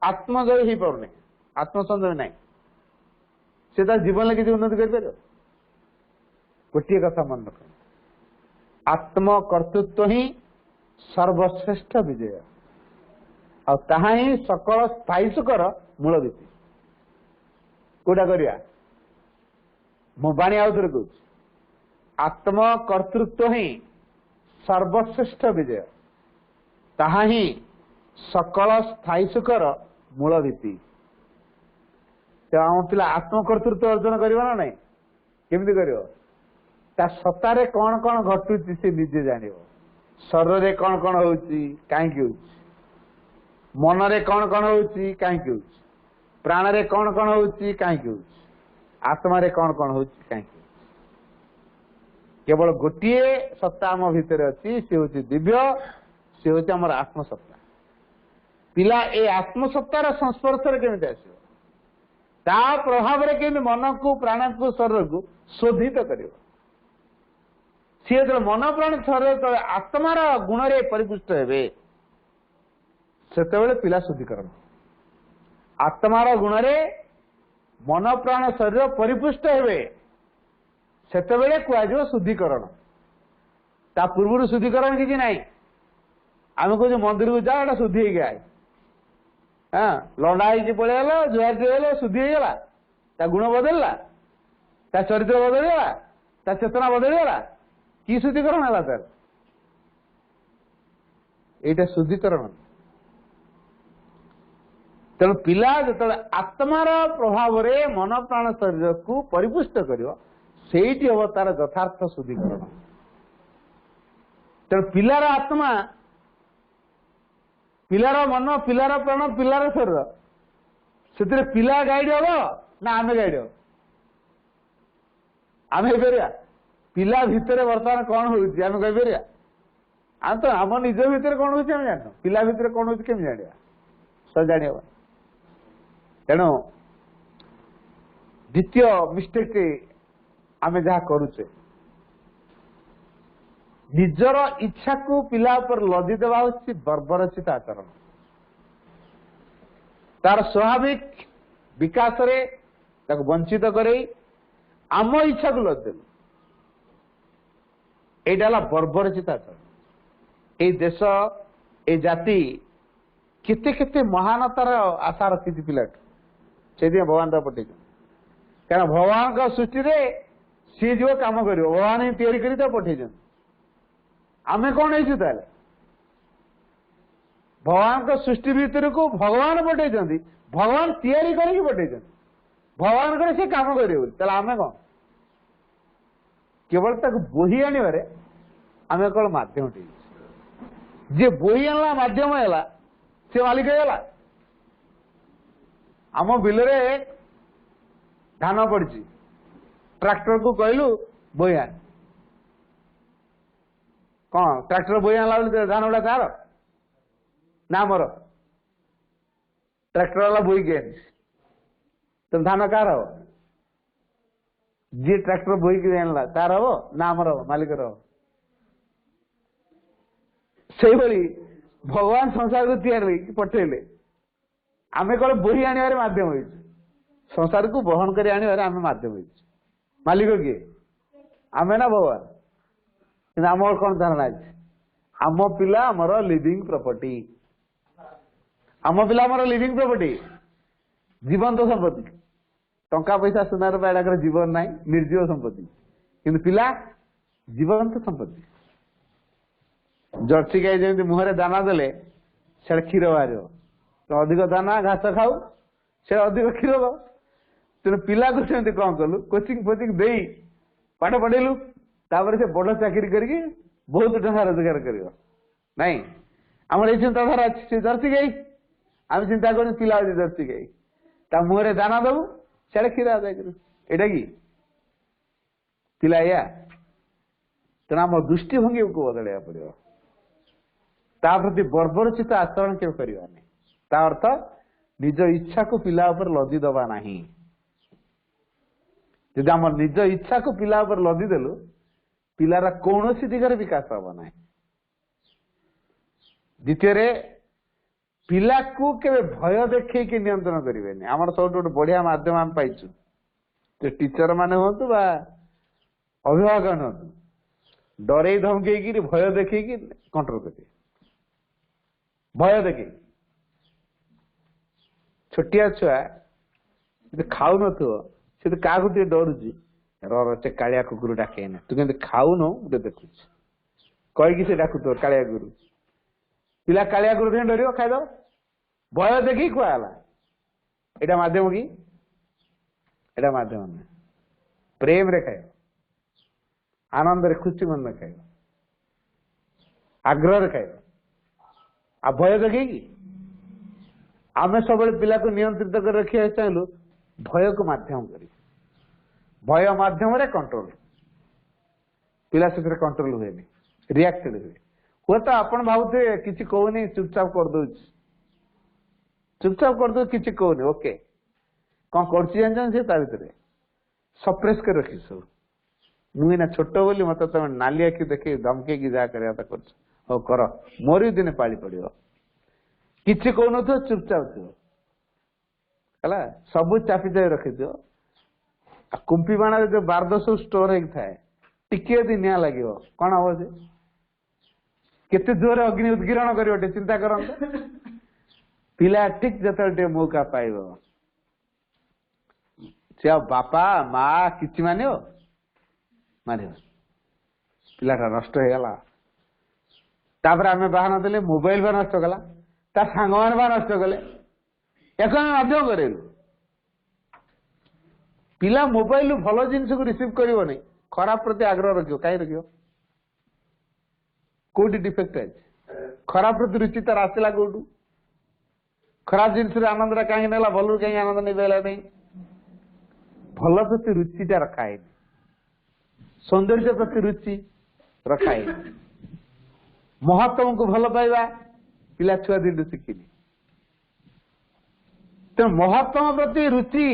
E: आत्मजय हो पार आत्मसंयम ना से जीवन में किसी उन्नति कर गोटे कथा मन रख आत्मकर्तृत्व ही सर्वश्रेष्ठ विजय और ताहा ही सकल स्थायी सुखर मूल भित्ति कोटा करिया मु बाणी आउथरे कहूँ आत्मकर्तृत्व ही सर्वश्रेष्ठ विजय ताहा ही सकल स्थायी सुखर मूल भित्ति आम पिला आत्मकर्तृत्व अर्जन करना ना नहीं केमती कर सत्तारे कौन कौन घटुची से निजे जान शरीर रे कौन कौन होची कहीं मन रे कौन कौन होची कहीं प्राण रे कौन कौन होची कहीं आत्मा रे कौन कौन होची कहीं केवल गोटे सत्ता आम भितर अच्छी सी हूँ दिव्य सी हूँ आम आत्मसत्ता पिला ए आत्मसत्तार संस्पर्श केमी आस प्रभाव रे केमी मन को प्राण को शरीर को शोधित कर सी जो मन प्राण शरीर आत्मार गुण रे परिपुष्ट हे से पिला शुद्धिकरण आत्मार गुण रे मन प्राण शरीर परिपुष्ट हे से कह शुद्धिकरण ता पूर्व शुद्धिकरण किसी ना आम कह मंदिर को जाओ शुद्धि हो गया हाँ लंडा ही पलैगल जुआर शुद्धि होगा ता गुण बदलला ता चरित्र बदलगला ता चेतना बदलगला कि शुद्धिकरण है तार एटा शुद्धिकरण तेणु पिला जो आत्मार प्रभाव रे मन प्राण शरीर को परिपुष्ट कर हम तार यथार्थ शुद्धिकरण तेणु पिलार आत्मा पिलार मन पिलार प्राण पिलार शरीर से पिला गाइड हम ना आम गाइड हम आम पिला भितर बर्तमान कौन होम कहीपर आम तो आम निज भितर कौन हो जान पिला भितर कौन हो केमी जाना सब जान तेणु द्वितीय मिस्टेक आम जहा करुचे निजर इच्छा को पिला पर लदी देवा हूँ बर्बरचित आचरण तार स्वाभाविक विकास रे ताको वंचित करे आम इच्छा को लदी देलु एटा बर्बरचित आचरण ए देश ए जाति केते केते महानतार आशा रखी पिला से भगवान पठे क्या भगवान का सृष्टि रे सी जो काम कर भगवान ही तैयारी कर पठे आमे कौन है भगवान का सृष्टि भीतर को भगवान पठे भगवान तैयारी करके पठे भगवान को से काम करें आमे कौन केवल तक बोही आने आम केवल मध्यम जी बोही आनला मध्यम है से मालिक है आम बिल धान पड़ी ट्रैक्टर को कहलु बोही आन कौन ट्रैक्टर बोही आनला धान गुड़ा कार ना मोर ट्रैक्टर वाला बोही के तो धान कार हम जी ट्रैक्टर बोही के आनला तार हम ना आमर मालिक से भगवान संसार को तैयारी पठेले आम कौन बोही आने मध्यम हो संसार को बहन कर आने मध्यम हो मालिक किए आमे ना भगवान आम कौन धारणा आम पिला आमर लिविंग प्रॉपर्टी आम पिला आमर लिविंग प्रॉपर्टी जीवंत संपत्ति टंका पैसा सुना रुपया जीवन ना निर्जीव संपत्ति किंतु पिला जीवंत संपत्ति जर्सी गाई जमी मुहर दाना देले से क्षीर बाहर तो अधिक दाना घास खाऊ से अधिक क्षीर दो तेणु पिला को सेमती कौन कलु कोचिंग फोचिंग दे पाठ पढ़ेलु तापर से बड़ चाकरी करके बहुत टका रोजगार कर नाई आम ये चिंताधारा अच्छी जर्सी गाई आम चिंता कर पिला अच्छी जर्सी गाई ता मुहर दाना दबु से क्षीर आदाय कर एटा कि पिला या तेना आम दृष्टिभंगी को बदल पड़ो ता प्रति बर्बरचित आचरण क्यों करवानी ता अर्थ निज इच्छा को पिला ऊपर लदी दबा नहीं जदि आम निज इच्छा को पिला ऊपर लदी देलु पिलार कौन दिगरे विकास हम ना द्वितीय पिला को केवे भय देखे कि नियंत्रण करेंगे आमर सब गोटे बढ़िया माध्यम आम पाइचु टीचर माने हूँ अभिभावक हूँ डरे धमकेकी भय देखी कंट्रोल कर भय देखी छोटिया छुआ खाऊ न से क्या डरुची रे कालिया कुकुर डाके ना तू कहते खाऊन मुझे देखु कहीकि से डाकु तो कालिया गुरु पिला कालिया गुरु देख डर खाईद भय देखी कहला एटा माध्यम कि एटा माध्यम ना प्रेम रे खाए आनंद रे खुशी मन खाए आग्रह खाए आ भय देखे कि आम सब पिला को नियंत्रित कर रखा चाहलु भय को माध्यम कर भय माध्यम रे कंट्रोल पिला से कंट्रोल हुए रिएक्टेड हुए तो आपण भावुथे किसी कहूनी चुपचाप कर दो चुपचाप कर दो किसी कहूनी ओके कौन कर सप्रेस कर रखी सब मुझे छोट बोली मत तुम नाली आखि देखे धमके जहाँ कर मोर भी दिने पाली पड़ो किसी कौन थ चुपचाप थो सब चापी चापी रखी थो कुंपी बाण जो बारद सब स्टोर हो थाए टिके यदि निआ लगे कौन हम से केते जोर अग्नि उद्गीरण कर चिंता कर पिला ठीक जो मौका पाइब से बापा माँ कि मान मार पिलाटा नष्ट हो गला तापर आम बाहन देले मोबाइल बा नष्ट कला ता सांग मान बा नष्ट कले एक मध्यम करेलु पिला मोबाइल भल जिनस को रिसीव कर खराब प्रति आग्रह रखियो कहीं रखियो कोटी डिफेक्ट है खराब प्रति रुचि तार आसला कौटू खराब जिनस आनंद कहीं ना भल कहीं आनंद नहीं पाला नहीं भल प्रति रुचिटा रखाए सौंदर्य प्रति रुचि रखाए महत्व को भल पाइबा पिला छुआ दिन शिखिनी तो महत्व प्रति रुचि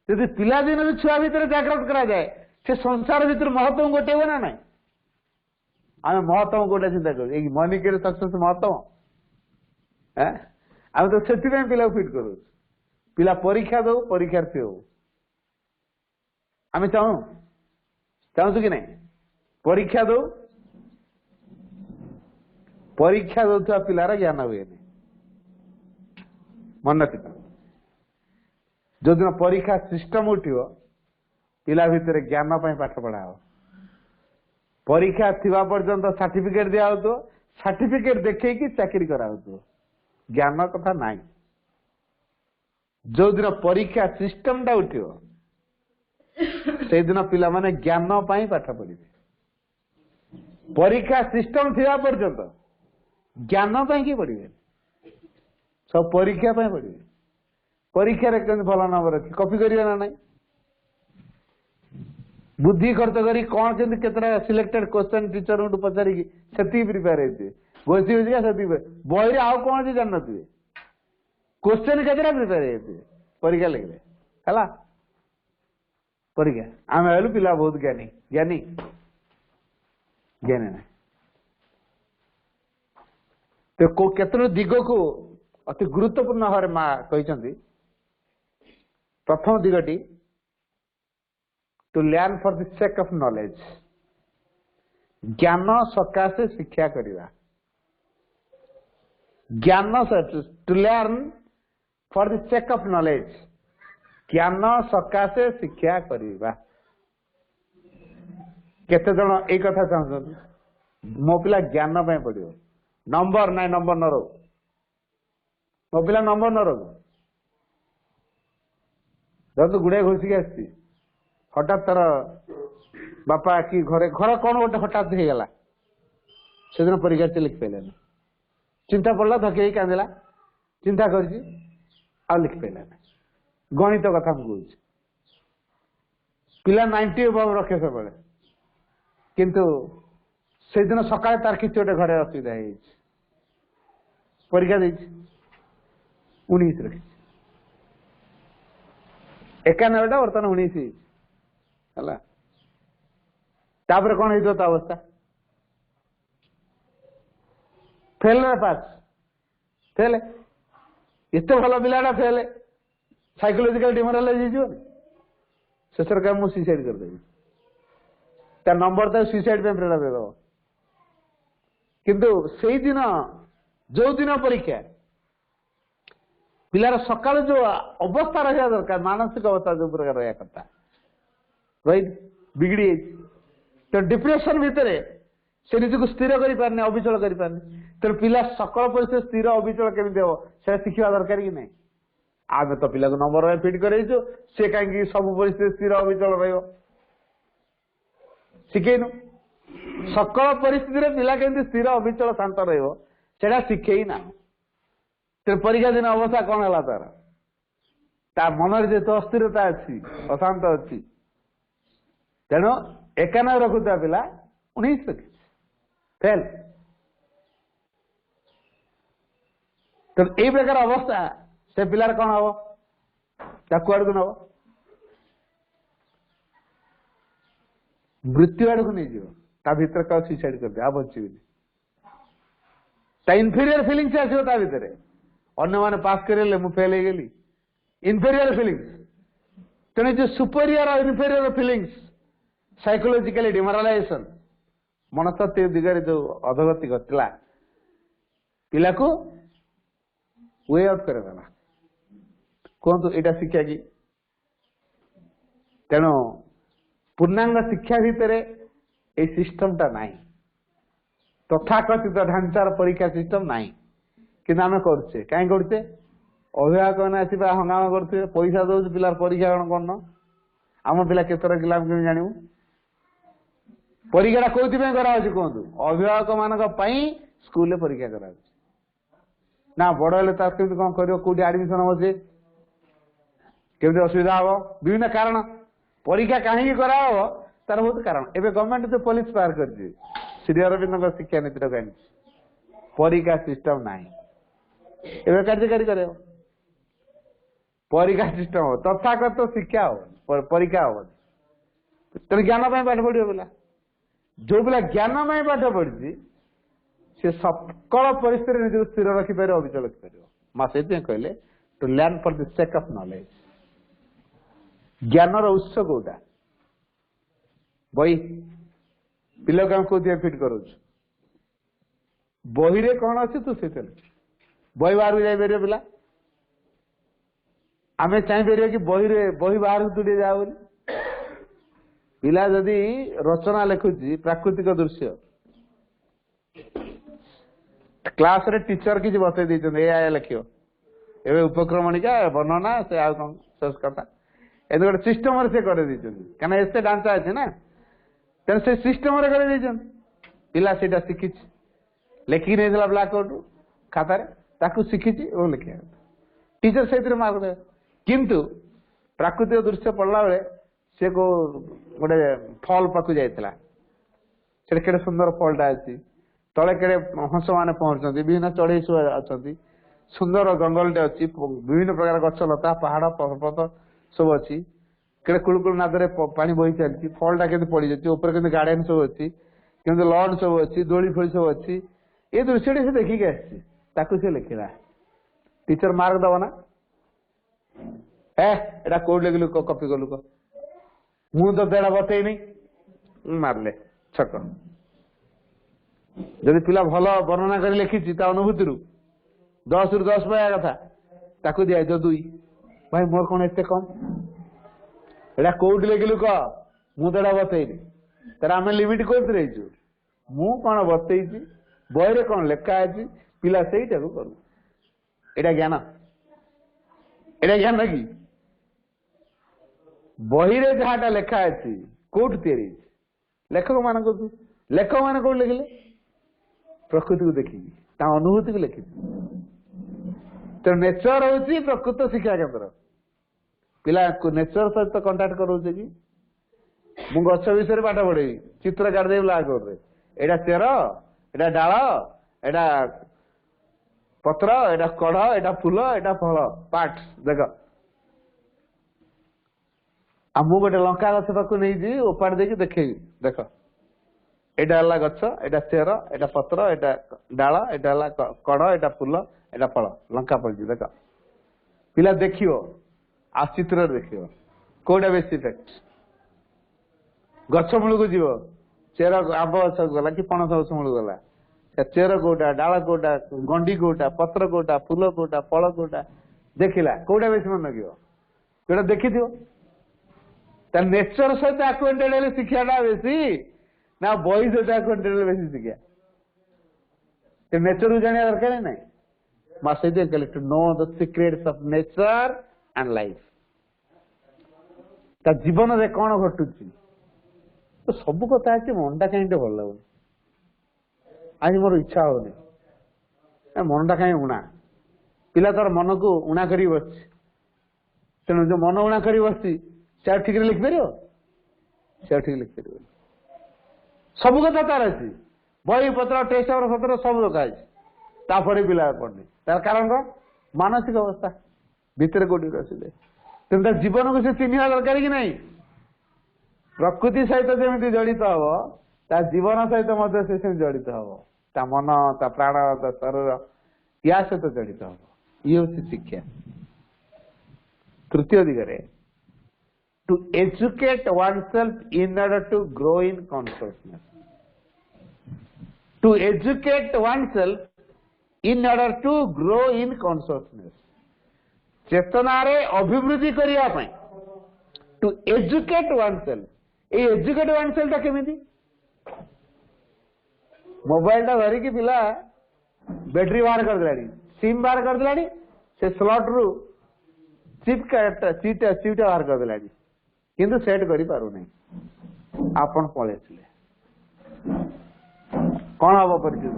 E: यदि पिला दिन छुआ भितर जागृत करा जाए से संसार भीतर महत्व गोटेब ना ना आम महत्व गोटे चिंता कर मनी के सक्सेस महत्व आम तो से पिला फिट करू पिला परीक्षा दो परीक्षा से हो आम चाहूँ कि नहीं परीक्षा दो परीक्षा दौथा पिलार ज्ञान हुए मन रखी जो दिन परीक्षा सिस्टम उठो पिला भितर ज्ञान पाठ पढ़ा हो परीक्षा थिबा पर्यंत सर्टिफिकेट दिया हो सर्टिफिकेट देखी चाकरी करा ज्ञान कथा ना जो दिन परीक्षा सिस्टम टा उठो से दिन पिला माने ज्ञान पाई पाठ पढ़े परीक्षा सिस्टम थिबा पर्यंत ज्ञान पाई कि पढ़े सब परीक्षा पाई पढ़े परीक्षा रे भल नंबर रखी कॉपी करिवे ना नहीं बुद्धि खर्च करी कौन केतरा सिलेक्टेड क्वेश्चन टीचर को पचारि से प्रिपेयर होते बसी बसिका से बही आउ कौन से जान थे क्वेश्चन केतरा प्रिपेयर होते परीक्षा लगे है परीक्षा आम हेलु पिला बहुत ज्ञानी ज्ञानी ज्ञानी ना तो केतन दिग को अति गुरुत्वपूर्ण भाव माँ कहते प्रथम दिगटी to learn for the sake of knowledge ज्ञान सकाशे शिक्षा करवा ज्ञान to learn for the sake of knowledge ज्ञान सकाशे शिक्षा करवा केते जन एक कथा चाहते मो पिला ज्ञान पाई पड़ो नंबर ना नंबर न रो मो पिला नंबर न रो तो गुड़े घोषिक आसी हठात तार बापा कि घरे घर कौन गोटे हठात हो गला से दिन परीक्षा से लिखि पारानी चिंता पड़ा धके कांदिला चिंता कर लिखि पारानी गणित कथा मुझे पिला 90 अबव रखे सब किंतु से दिन सकाଳେ तार किसी गोटे घरे असुविधा है परीक्षा दे 19 रखी 91 बर्तमान 19 है तापर कौन हो अवस्था फेल ना पास फेल एत भल पिलाटा फेल साइकोलॉजिकल डिमोरालाइज हो शेष काम मुझे सुसाइड करदेवी ତା ନମ୍ବର ତାକୁ ସୁଇସାଇଡ୍ ପାଇଁ ପ୍ରେରଣା ଦେଇଦେବ। କିନ୍ତୁ ସେଇଦିନ ଯୋଉ ଦିନ ପରୀକ୍ଷା ପିଲାର ସକାଳୁ ଯୋଉ ଅବସ୍ଥା ରହିବା ଦରକାର, ମାନସିକ ଅବସ୍ଥା ଯୋଉ ପ୍ରକାର ରହିବା କଥା ରାଇଟ୍ ବିଗିଡ଼ି ଯାଇଛି। ତ ଡିପ୍ରେସନ ଭିତରେ ସେ ନିଜକୁ ସ୍ଥିର କରିପାରୁନି, ଅବିଚଳ କରିପାରୁନି। ତେଣୁ ପିଲା ସକଳ ପରିସ୍ଥିତି ସ୍ଥିର ଅବିଚଳ କେମିତି ହବ ସେଟା ଶିଖିବା ଦରକାର କି ନାହିଁ? ଆମେ ତ ପିଲାକୁ ନମ୍ବର ଫିଟ୍ କରେଇଛୁ, ସେ କାହିଁକି ସବୁ ପରିସ୍ଥିତି ସ୍ଥିର ଅବିଚଳ ରହିବ ଶିଖେଇନୁ। ସକଳ ପରିସ୍ଥିତିରେ ପିଲା କେମିତି ସ୍ଥିର ଅବିଚଳ ଶାନ୍ତ ରହିବ ସେଟା ଶିଖେଇ ନା। ତେଣୁ ପରୀକ୍ଷା ଦିନ ଅବସ୍ଥା କଣ ହେଲା ତାର? ତା ମନରେ ଯେହେତୁ ଅସ୍ଥିରତା ଅଛି, ଅଶାନ୍ତ ଅଛି, ତେଣୁ 91 ରଖୁଥିବା ପିଲା 19 ରଖିଛି, ଫେଲ୍। ତେଣୁ ଏଇ ପ୍ରକାର ଅବସ୍ଥା ସେ ପିଲାର କଣ ହବ? ତାକୁ କୁଆଡକୁ ନବ? ମୃତ୍ୟୁ ଆଡକୁ ନେଇଯିବ। ତା ଭିତରେ କାହା ସୁଇସାଇଡ୍ କରିଦିଅ, ଆଉ ବଞ୍ଚିବିନି। ତା ଇନଫେରିୟର ଫିଲିଂସ ଆସିବ ତା ଭିତରେ। ଅନ୍ୟମାନେ ପାସ୍ କରିଲେ ମୁଁ ଫେଲ୍ ହେଇଗଲି, ଇନଫେରିୟର ଫିଲିଂସ। ତେଣୁ ଯୋଉ ସୁପେରିୟର ଆଉ ଇନଫେରିୟର ଫିଲିଂସ, ସାଇକୋଲୋଜିକାଲି ଡିମୋରାଲାଇଜେସନ, ମନସ୍ତାତ୍ତ୍ୱିକ ଦିଗରେ ଯୋଉ ଅଧୋଗତି ଘଟିଲା ପିଲାକୁ ୱେ ଆଉଟ୍ କରିଦେଲା। କୁହନ୍ତୁ ଏଇଟା ଶିକ୍ଷା କି? ତେଣୁ ପୂର୍ଣ୍ଣାଙ୍ଗ ଶିକ୍ଷା ଭିତରେ ଏଇ ସିଷ୍ଟମଟା ନାହିଁ, ତଥାକଥିତ ଢାଞ୍ଚାର ପରୀକ୍ଷା ସିଷ୍ଟମ ନାହିଁ। କିନ୍ତୁ ଆମେ କରୁଛେ, କାହିଁ କରୁଛେ? ଅଭିଭାବକ ମାନେ ଆସିବା ହଙ୍ଗାମା କରୁଥିବେ, ପଇସା ଦଉଛି ପିଲାର ପରୀକ୍ଷା କଣ କରୁନ? ଆମ ପିଲା କେତେ ରଖିଲା ଆମେ କେମିତି ଜାଣିବୁ? ପରୀକ୍ଷାଟା କୋଉଥିପାଇଁ କରାହଉଛି କୁହନ୍ତୁ? ଅଭିଭାବକ ମାନଙ୍କ ପାଇଁ ସ୍କୁଲରେ ପରୀକ୍ଷା କରାହଉଛି। ନା ବଡ ହେଲେ ତାର କେମିତି କଣ କରିବ, କୋଉଠି ଆଡମିସନ ହବ, ସେ କେମିତି ଅସୁବିଧା ହବ, ବିଭିନ୍ନ କାରଣ। ପରୀକ୍ଷା କାହିଁକି କରାହବ ତାର ବହୁତ କାରଣ। ଏବେ ଗଭର୍ଣ୍ଣମେଣ୍ଟ ଯୋଉ ପଲିସି ବାହାର କରିଛି, ଶ୍ରୀ ଅରବିନ୍ଦଙ୍କ ଶିକ୍ଷା ନୀତିଟାକୁ ଆଣିଛି, ପରୀକ୍ଷା ସିଷ୍ଟମ ନାହିଁ, ଏବେ କାର୍ଯ୍ୟକାରୀ କରିବ। ପରୀକ୍ଷା ସିଷ୍ଟମ ହବ, ତଥାଗତ ଶିକ୍ଷା ହବ, ପରୀକ୍ଷା ହବନି। ତେଣୁ ଜ୍ଞାନ ପାଇଁ ପାଠ ପଢିବ ପିଲା। ଯୋଉ ପିଲା ଜ୍ଞାନ ପାଇଁ ପାଠ ପଢିଛି ସେ ସକଳ ପରିସ୍ଥିତିରେ ନିଜକୁ ସ୍ଥିର ରଖିପାରିବ, ଅବିଚଳ ରଖିପାରିବ। ମା ସେଇଥିପାଇଁ କହିଲେ to learn for the sake of knowledge. ଜ୍ଞାନର ଉତ୍ସ କୋଉଟା? ବହି। ପିଲାକୁ ଆମେ କୋଉଥିପାଇଁ ଫିଟ୍ କରୁଛୁ? ବହିରେ କଣ ଅଛି ତୁ ସେଥିରେ। ବହି ବାହାରକୁ ଯାଇପାରିବ ପିଲା? ଆମେ ଚାହିଁପାରିବା କି ବହି ବାହାରକୁ ତୁ ଟିକେ ଯାଉ ବୋଲି? ପିଲା ଯଦି ରଚନା ଲେଖୁଛି, ପ୍ରାକୃତିକ ଦୃଶ୍ୟ, କ୍ଲାସରେ ଟିଚର କିଛି ବତେଇ ଦେଇଛନ୍ତି, ଏଇଆ ଲେଖିବ, ଏବେ ଉପକ୍ରମଣିକା, ବର୍ଣ୍ଣନା, ସେ ଆଉ କଣ ଶେଷ କଥା, ଏମିତି ଗୋଟେ ସିଷ୍ଟମରେ ସେ କରି ଦେଇଛନ୍ତି। କାରଣ ଏତେ ଢାଞ୍ଚା ଅଛି ନା, ତେଣୁ ସେ ସିଷ୍ଟମରେ କରି ଦେଇଛନ୍ତି। ପିଲା ସେଇଟା ଶିଖିଛି, ଲେଖିକି ନେଇଥିଲା ବ୍ଲାକ୍ ବୋର୍ଡରୁ ଖାତାରେ, ତାକୁ ଶିଖିଛି ଓ ଲେଖିବା କଥା। ଟିଚର ସେଇଥିରେ ମାର୍କ ଦେବେ। କିନ୍ତୁ ପ୍ରାକୃତିକ ଦୃଶ୍ୟ ପଢିଲା ବେଳେ ସେ ଗୋଟେ ଫଲ୍ ପାଖକୁ ଯାଇଥିଲା, ସେଠି କେଡେ ସୁନ୍ଦର ଫଲଟା ଅଛି, ତଳେ କେଡେ ହଂସ ମାନେ ପହଞ୍ଚୁଛନ୍ତି, ବିଭିନ୍ନ ଚଢେଇ ସବୁ ଅଛନ୍ତି, ସୁନ୍ଦର ଜଙ୍ଗଲଟେ ଅଛି, ବିଭିନ୍ନ ପ୍ରକାର ଗଛ ଲତା, ପାହାଡ ପର୍ବତ ସବୁ ଅଛି, କେଡେ କୁଳୁକୁଳୁ ନାଦରେ ପାଣି ବହି ଚାଲିଛି, ଫଲଟା କେମିତି ପଡିଯାଉଛି, ଉପରେ କେମିତି ଗାର୍ଡେନ ସବୁ ଅଛି, କେମିତି ଲନ୍ ସବୁ ଅଛି, ଦୋଳି ଫୋଳି ସବୁ ଅଛି। ଏ ଦୃଶ୍ୟଟି ସେ ଦେଖିକି ଆସିଛି, ତାକୁ ସେ ଲେଖିଲା। ଟିଚର ମାର୍କ ଦବ ନା? ଏଟା କୋଉଠି ଲେଖିଲୁ, କପି କଲୁ, ମୁଁ ତ ଏଟା ବତେଇନି, ମାରିଲେ ଛକ। ଯଦି ପିଲା ଭଲ ବର୍ଣ୍ଣନା କରି ଲେଖିଛି ତା ଅନୁଭୂତିରୁ 10ରୁ 10 ପାଇବା କଥା, ତାକୁ ଦିଆଯିବ 2। ଭାଇ ମୋର କଣ ଏତେ କମ? ଏଟା କୋଉଠି ଲେଖିଲୁ କହ, ମୁଁ ତ ଏଟା ବତେଇନି। ତାର ଆମେ ଲିମିଟ କୋଉଥିରେ ହେଇଛୁ? ମୁଁ କଣ ବତେଇଛି, ବହିରେ କଣ ଲେଖା ଅଛି, ପିଲା ସେଇଟାକୁ କରୁ। ଏଇଟା ଜ୍ଞାନ? ଏଇଟା ଜ୍ଞାନ କି? ବହିରେ ଯାହାଟା ଲେଖା ଅଛି କୋଉଠି ତିଆରି ହେଇଛି? ଲେଖକ ମାନଙ୍କଠୁ। ଲେଖକ ମାନେ କୋଉଠି ଲେଖିଲେ? ପ୍ରକୃତିକୁ ଦେଖିକି, ତା ଅନୁଭୂତିକୁ ଲେଖିଛି। ତେଣୁ ନେଚର ହଉଛି ପ୍ରକୃତ ଶିକ୍ଷା କେନ୍ଦ୍ର। ପିଲା ନେଚର ସହିତ କଣ୍ଟାକ୍ଟ କରଉଛି କି? ମୁଁ ଗଛ ବିଷୟରେ ପାଠ ପଢେଇବି, ଚିତ୍ର କାଢିଦେବି ବ୍ଲାକ୍ ବୋର୍ଡରେ, ଏଇଟା ଚେର, ଏଇଟା ଡାଳ, ଏଇଟା ପତ୍ର, ଏଇଟା କଢ, ଏଇଟା ଫୁଲ, ଏଇଟା ଫଳ, ପାର୍ଟ ଦେଖ। ଆଉ ମୁଁ ଗୋଟେ ଲଙ୍କା ଗଛ ପାଖକୁ ନେଇଯିବି, ଓପାଡ଼ି ଦେଇକି ଦେଖେଇବି, ଦେଖ ଏଇଟା ହେଲା ଗଛ, ଏଇଟା ଚେର, ଏଇଟା ପତ୍ର, ଏଇଟା ଡାଳ, ଏଇଟା ହେଲା କଢ, ଏଇଟା ଫୁଲ, ଏଇଟା ଫଳ, ଲଙ୍କା ପଡିଛି ଦେଖ। ପିଲା ଦେଖିବ, ଆଉ ଚିତ୍ରରେ ଦେଖିବ, କୋଉଟା ବେଶୀ ଇଫେକ୍ଟ? गछ मूल को जीव चेर आंब गछ गला कि पणस गछ मूल गला चेर कोटा डाल कोटा गंडी कोटा पत्र कोटा फूल कोटा फल कोटा देखिला कोटा बेसी मन लगे जोटा देखी नेचर सहित आक्वेंटेड हेले शिक्षाटा बेसी ना बही सहित आक्वेंटेड हेले बेसी शिक्षा नेचर को जाना दरकार नहीं must be to know the secrets of nature and life ता जीवन रे कौन घटुची तो सब कथा है मनटा कहीं भल लगुनि आज मोर इच्छा होनी मनटा कहीं उणा पिला तार मन को उणा कर बस तेणु जो मन उणा कर बस से ठीक लिखिपर से ठीक लिखिपर सब कथा तार अच्छी बही पत्र टेस्ट पत्र सब दरकार है तापर पिला पढ़नी तार कारण मानसिक अवस्था भितर कोटी रसिले तेनाली जीवन को से चिन्ह दरकार कि नहीं प्रकृति सहित जमी जड़ित हम ता जीवन सहित से जड़ित हम ता मन ता प्राण ता शरीर या सहित जड़ित हम ये हूँ शिक्षा तृतीय दिगरे to educate oneself in order to grow in consciousness to educate oneself in order to grow in consciousness चेतना रे अभिवृद्धि करने टू एजुकेट वन सेल्फ ये एजुकेट वन सेल्फ केमिति मोबाइल टा धरिकी पिला बैटरी बाहर कर दिलानी सिम बाहर कर दिलानी से स्लॉट रु चिप सीट बाहर कर दिलानी किंतु सेट करि पारु नहीं आपन पळेसिले कौन हम परिचित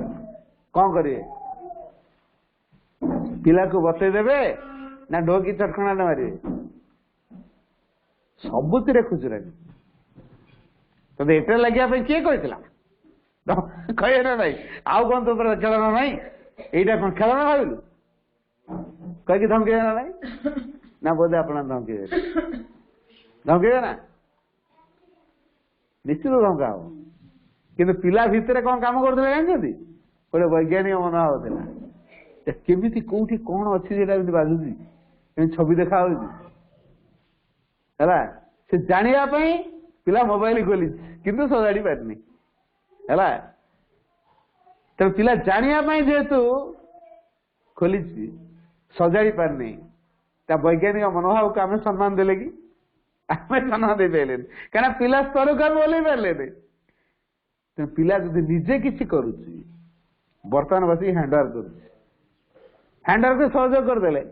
E: कौन करिए पिला को बतई देवे ना ढोकी चटकणा मारे सबुति खुचुरानी तो एटे लगे किए कहला कहे ना भाई आउ कौन तो खेलना ना यहीटा कौन खेलना भाविलु कहीं धमकी देना ना ना बोधे अपना धमकी दे धमकी ना निश्चित धमका हम कि पिला भितर कौन काम करते जानते गोटे वैज्ञानिक मनोभाव था केमी कौटी कौन अच्छी बाजुची छवि देखा से जानापी पिला मोबाइल खोली किंतु सजाड़ी पारनी है तो पिला जानापी जेहेतु खोली सजाड़ी पारनी वैज्ञानिक मनोभाव को आम सम्मान देले कि आम सम्मान दे पारे क्या पिला स्तर को आम ओल्ल पारे तो पिला जब निजे किसी करुच्ची बर्तमान बस हैंडवर्क कर हैंडवर्क को सहयोग करदे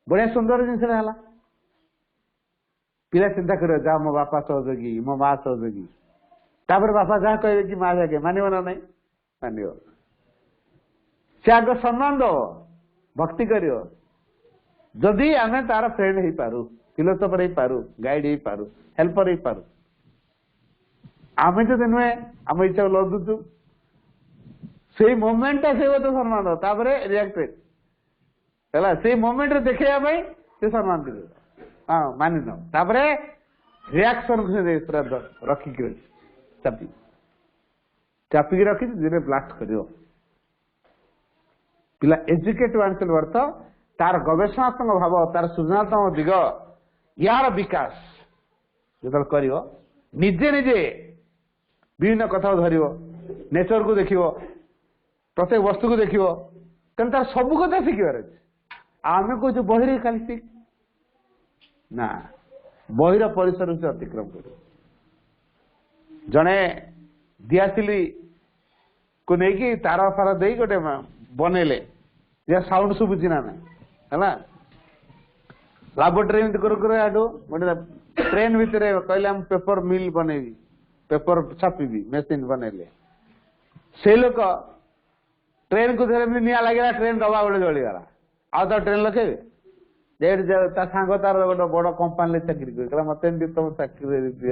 E: बढ़िया सुंदर जिनसा पिला चिंता कर जा मो बापा सहयोगी मो माँ सहयोगी तापर बापा जहाँ कहे कि माँ जाके मानव ना नहीं मानव से आग सम्मान दो भक्ति कर जदि आम तार फ्रेंड हो पारू फिलोसफर हो पारू गाइड हो पारू हेल्पर हो पारू आम जब नुहे आम इच्छा लदुचु से मोमेंट से तो सम्मान दो तापर रिएक्टेड है से मोमेंट देखा से सम्मान दे हाँ मानि न तापर रिएक्शन को पूरा रखिक चापी चापिकी रखी दिन ब्लास्ट कर पिला एजुकेट वांसल अर्थ तार गवेषणात्मक भाव तार सृजनात्मक दिग यार विकास जो कर निजे निजे विभिन्न कथा धर नेचर को देख प्रत्येक वस्तु को देख तेना तार सब कथा शिखबार अच्छे आम कह बही खाली शिख ना बहिर परिसर से अतिक्रम कर जड़े दियासिली को लेकिन तार फार दे गोटे बनइले या साउंड शुभुची ना है लाबोरेटरी गोटे ट्रेन भितर कहले हम पेपर मिल बनइबी पेपर छापी मेसीन बनइले से लोक ट्रेन को निआ लगे ट्रेन दबा गोटे जलीगला आउ तो ट्रेन लगे सांग तार गोटे बड़ कंपानी चाकरी कर मत तुम चाकरी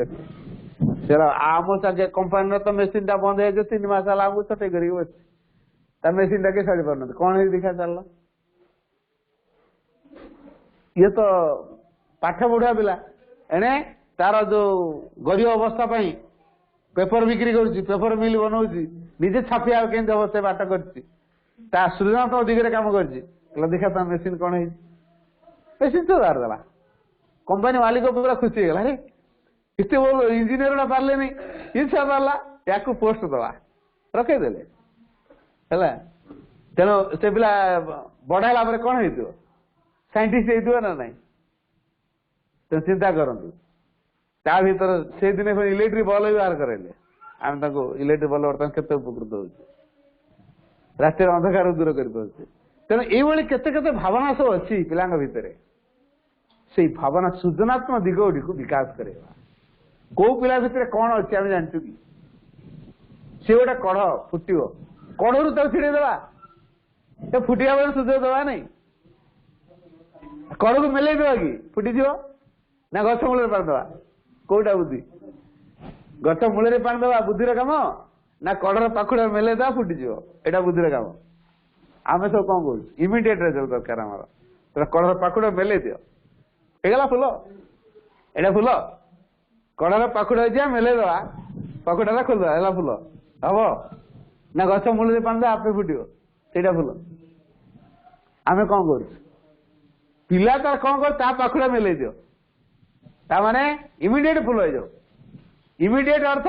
E: आम चाकरी कंपानी तो मेसीन टा बंद हो 3 मास आमको छटे कर मेसीन टा किए साड़ी पार कौन है देखा चल ये तो पाठ पढ़ुआ पिला एने तार जो गरीब अवस्था पेपर बिक्री पेपर मिल बनाऊँ निजे छापिया केमती हम से बाट कर सृजनात्मक दिगरे काम कर देखा था मेसीन कौन है मेसीन तो दार देला कंपानी मालिक पूरा खुशी हो गला इतने बोल इंजीनियर गुड़ा पारे नहीं इच्छा पारा या पोस्ट दवा रखईदे है तेणु से पिला बढ़ाला कौन हो साइंटिस्ट हो ना ना तेणु चिंता करूँ ता भर से दिन इलेक्ट्रिक बल्ब भी बाहर करेंगे आम इलेक्ट्रिक बल्ब बर्तमान केते उपकृत हो रात अंधकार दूर कर तेणु ये केते भावना सब अच्छी पिला भितर से भावना सृजनात्मक दिग गुड़ी को विकास करेगा कौ पिला भितर कौन अच्छी आम जानचु कि सी गोटे कढ़ फुटव कढ़ू तक छिड़ेदेवा फुटिया बेल सुझाव दवा नहीं कढ़ को मेल कि फुटीज ना गछ मूल पारिदवा कौटा बुद्धि गछ मूल पारिदवा बुद्धि काम ना कढ़र पाखुड़ा मेलेदवा फुटीज एटा बुद्धि काम आम सब कौन कह इमिडिएट रेजल्ट दरकार आमर कढ़र पाखुड़ा मेले दियो ହେଇଗଲା ଫୁଲ ଏଇଟା ଫୁଲ କଡ଼ର ପାଖୁଡା ହେଇଯିବା ମେଲେଇଦବା ପାଖୁଡାଟା ଖୋଲିଦବା ହେଲା ଫୁଲ ହବ ନା ଗଛ ମୂଳରେ ପାଣି ଦେବା ଆପେ ଫୁଟିବ ସେଇଟା ଫୁଲ ଆମେ କଣ କରୁଛୁ ପିଲା ତାର କଣ କରୁ ତା ପାଖୁଡା ମେଲେଇ ଦିଅ ତା ମାନେ ଇମିଡିଏଟ ଫୁଲ ହେଇଯାଉ ଇମିଡିଏଟ ଅର୍ଥ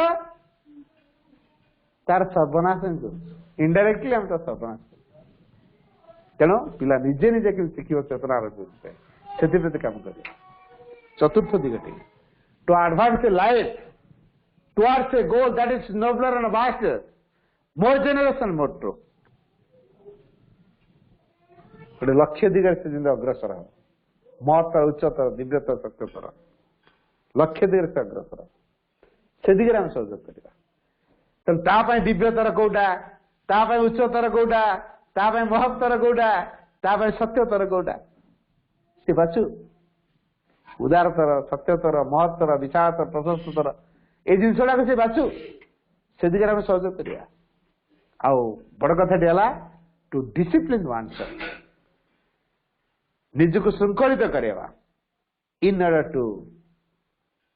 E: ତାର ସର୍ବନାଶ କରୁଛୁ ଇନଡାଇରେକ୍ଟଲି ଆମେ ତାର ସର୍ବନାଶ ତେଣୁ ପିଲା ନିଜେ ନିଜେ କେମିତି ଶିଖିବ ଚେତନା ରଖିବ से काम कर चतुर्थ दिगटे to advance a life towards a goal that is nobler and vaster मोर जेनरेशन मोट्रो गोटे लक्ष्य दिगरे से जिंदा अग्रसर हो महत्तर उच्चतर दिव्यतर सत्यतर लक्ष्य दिगरे से अग्रसर से दिगरे हम सहयोग करवा तेणु तापाई दिव्यतर कोटा तापाई उच्चतर कोटा तापाई महत्तर कोटा तापाई सत्यतर कोटा से बाचु उदारतर सत्यतर महत्तर विशालतर प्रशस्ततर ये जिन गुड़ा से बाचु से दिगरे हम सहयोग करवा आउ बड़ कथाटी है टू डिसिप्लिन वन सेल्फ निज को श्रृंखलित करवा in order to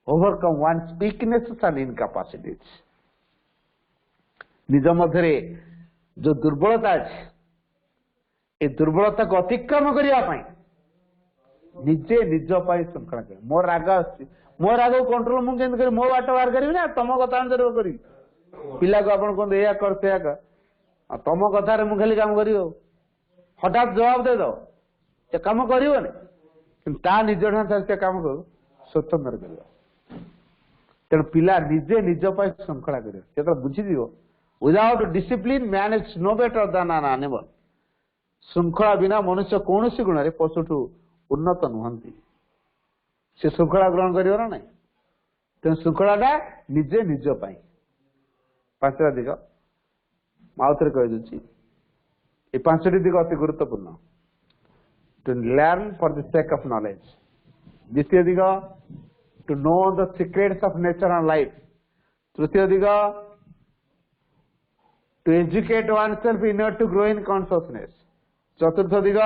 E: overcome one weaknesses and incapacities निज मध्य जो दुर्बलता अच्छे ये दुर्बलता को अतिक्रम करने निजे निज श्रृंखला कर मो राग मो राग कंट्रोल मुझे मो बाट बाहर करी ना तुम कथा अनुसार करी पिला को आप कहते या कर तुम कथार मुझे खाली काम कर हठात जवाब दे दो से कम कर निज ढांचा से कम कर स्वतंत्र कर तेणु पिला निजे निज श्रृंखला कर बुझीज without discipline man is no better than an animal श्रृंखला बिना मनुष्य कौन सी गुण में पशुठू उन्नत नुहंती से श्रृंखला ग्रहण कर ना तेणु श्रृंखला निजे निज पांचटा दिग आउे कहीदे ये पांचटी दिग अति गुरुत्वपूर्ण to learn for the sake of knowledge द्वितीय दिग to know the secrets of nature and life तृतीय दिग to educate oneself in order to grow in consciousness चतुर्थ दिग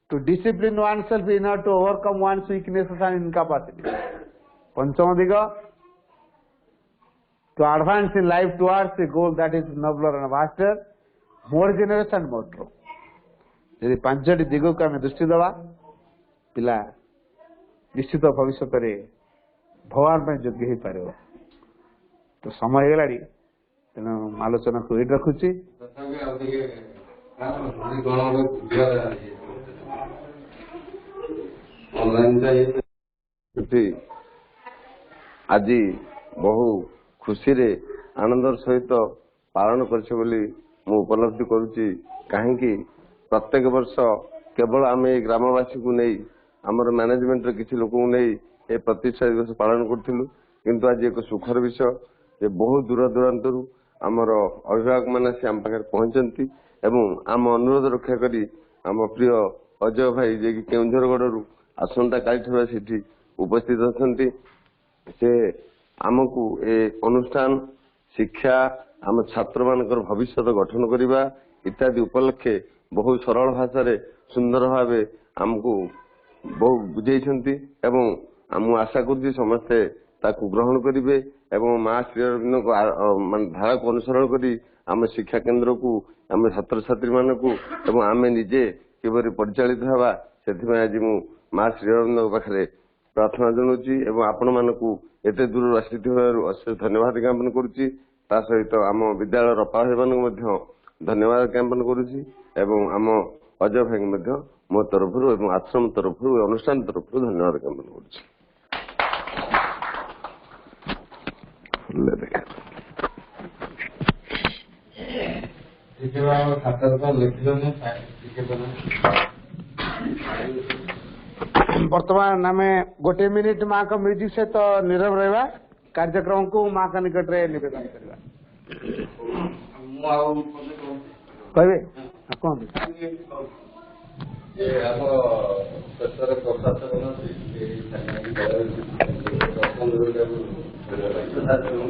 E: to discipline oneself in order to overcome one's weaknesses and incapacities. Panchama diga, to advance in life towards a goal that is nobler and vaster, more generous and more true. यदि पांचटी दिग को आम दृष्टि दवा पिला निश्चित भविष्य भगवान योग्य हो पार तो समय होगा तेना आलोचना को ये रखुची
F: आज बहु खुशी रे आनंदर सहित पालन कर उपलब्धि करुच्ची कहीं प्रत्येक वर्ष केवल आम ग्रामवासी को नहीं आमर मैनेजमेंट किसी लोक नहीं ये प्रतिष्ठा दिवस पालन करूँ किंतु आज एक सुखर विषय जे बहुत दूर दूरांत आमर अभिभावक मैंने से आम पाखे पहुंचती एवं आम अनुरोध रक्षा करी आम प्रिय अजय भाई जे केउंझरगढ़ आसंता काली से उपस्थित अच्छा से आमको ए अनुष्ठान शिक्षा आम छात्र मान भविष्य गठन करने इत्यादि उपलक्षे बहुत सरल भाषा रे सुंदर भाव आमको बहुत बुझे एवं आशा कर समस्ते ताकू ग्रहण करेंगे एवं माँ श्री अरविंद धारा को अनुसरण करी आम शिक्षा केन्द्र को आम छात्र छात्री मानक आम निजे किपरि परिचालित हवा से आज मु माँ श्री अरविंद पाखे प्रार्थना जनाऊँगी एवं आपण मानकू एते दूर आसीथिबारु अशेष धन्यवाद ज्ञापन करुच्ची ता सहित आम विद्यालय अपाही मानक धन्यवाद ज्ञापन करुच्ची एवं आम अजय भाई मो तरफ आश्रम तरफ अनुष्ठान तरफ धन्यवाद ज्ञापन करुच्ची।
E: वर्तमान आम गोटे मिनिट माँ का म्यूजिक से तो नीरव रहा कार्यक्रम को माँ का निकट रे निवेदन करवा कहबे कौन
C: प्रशासन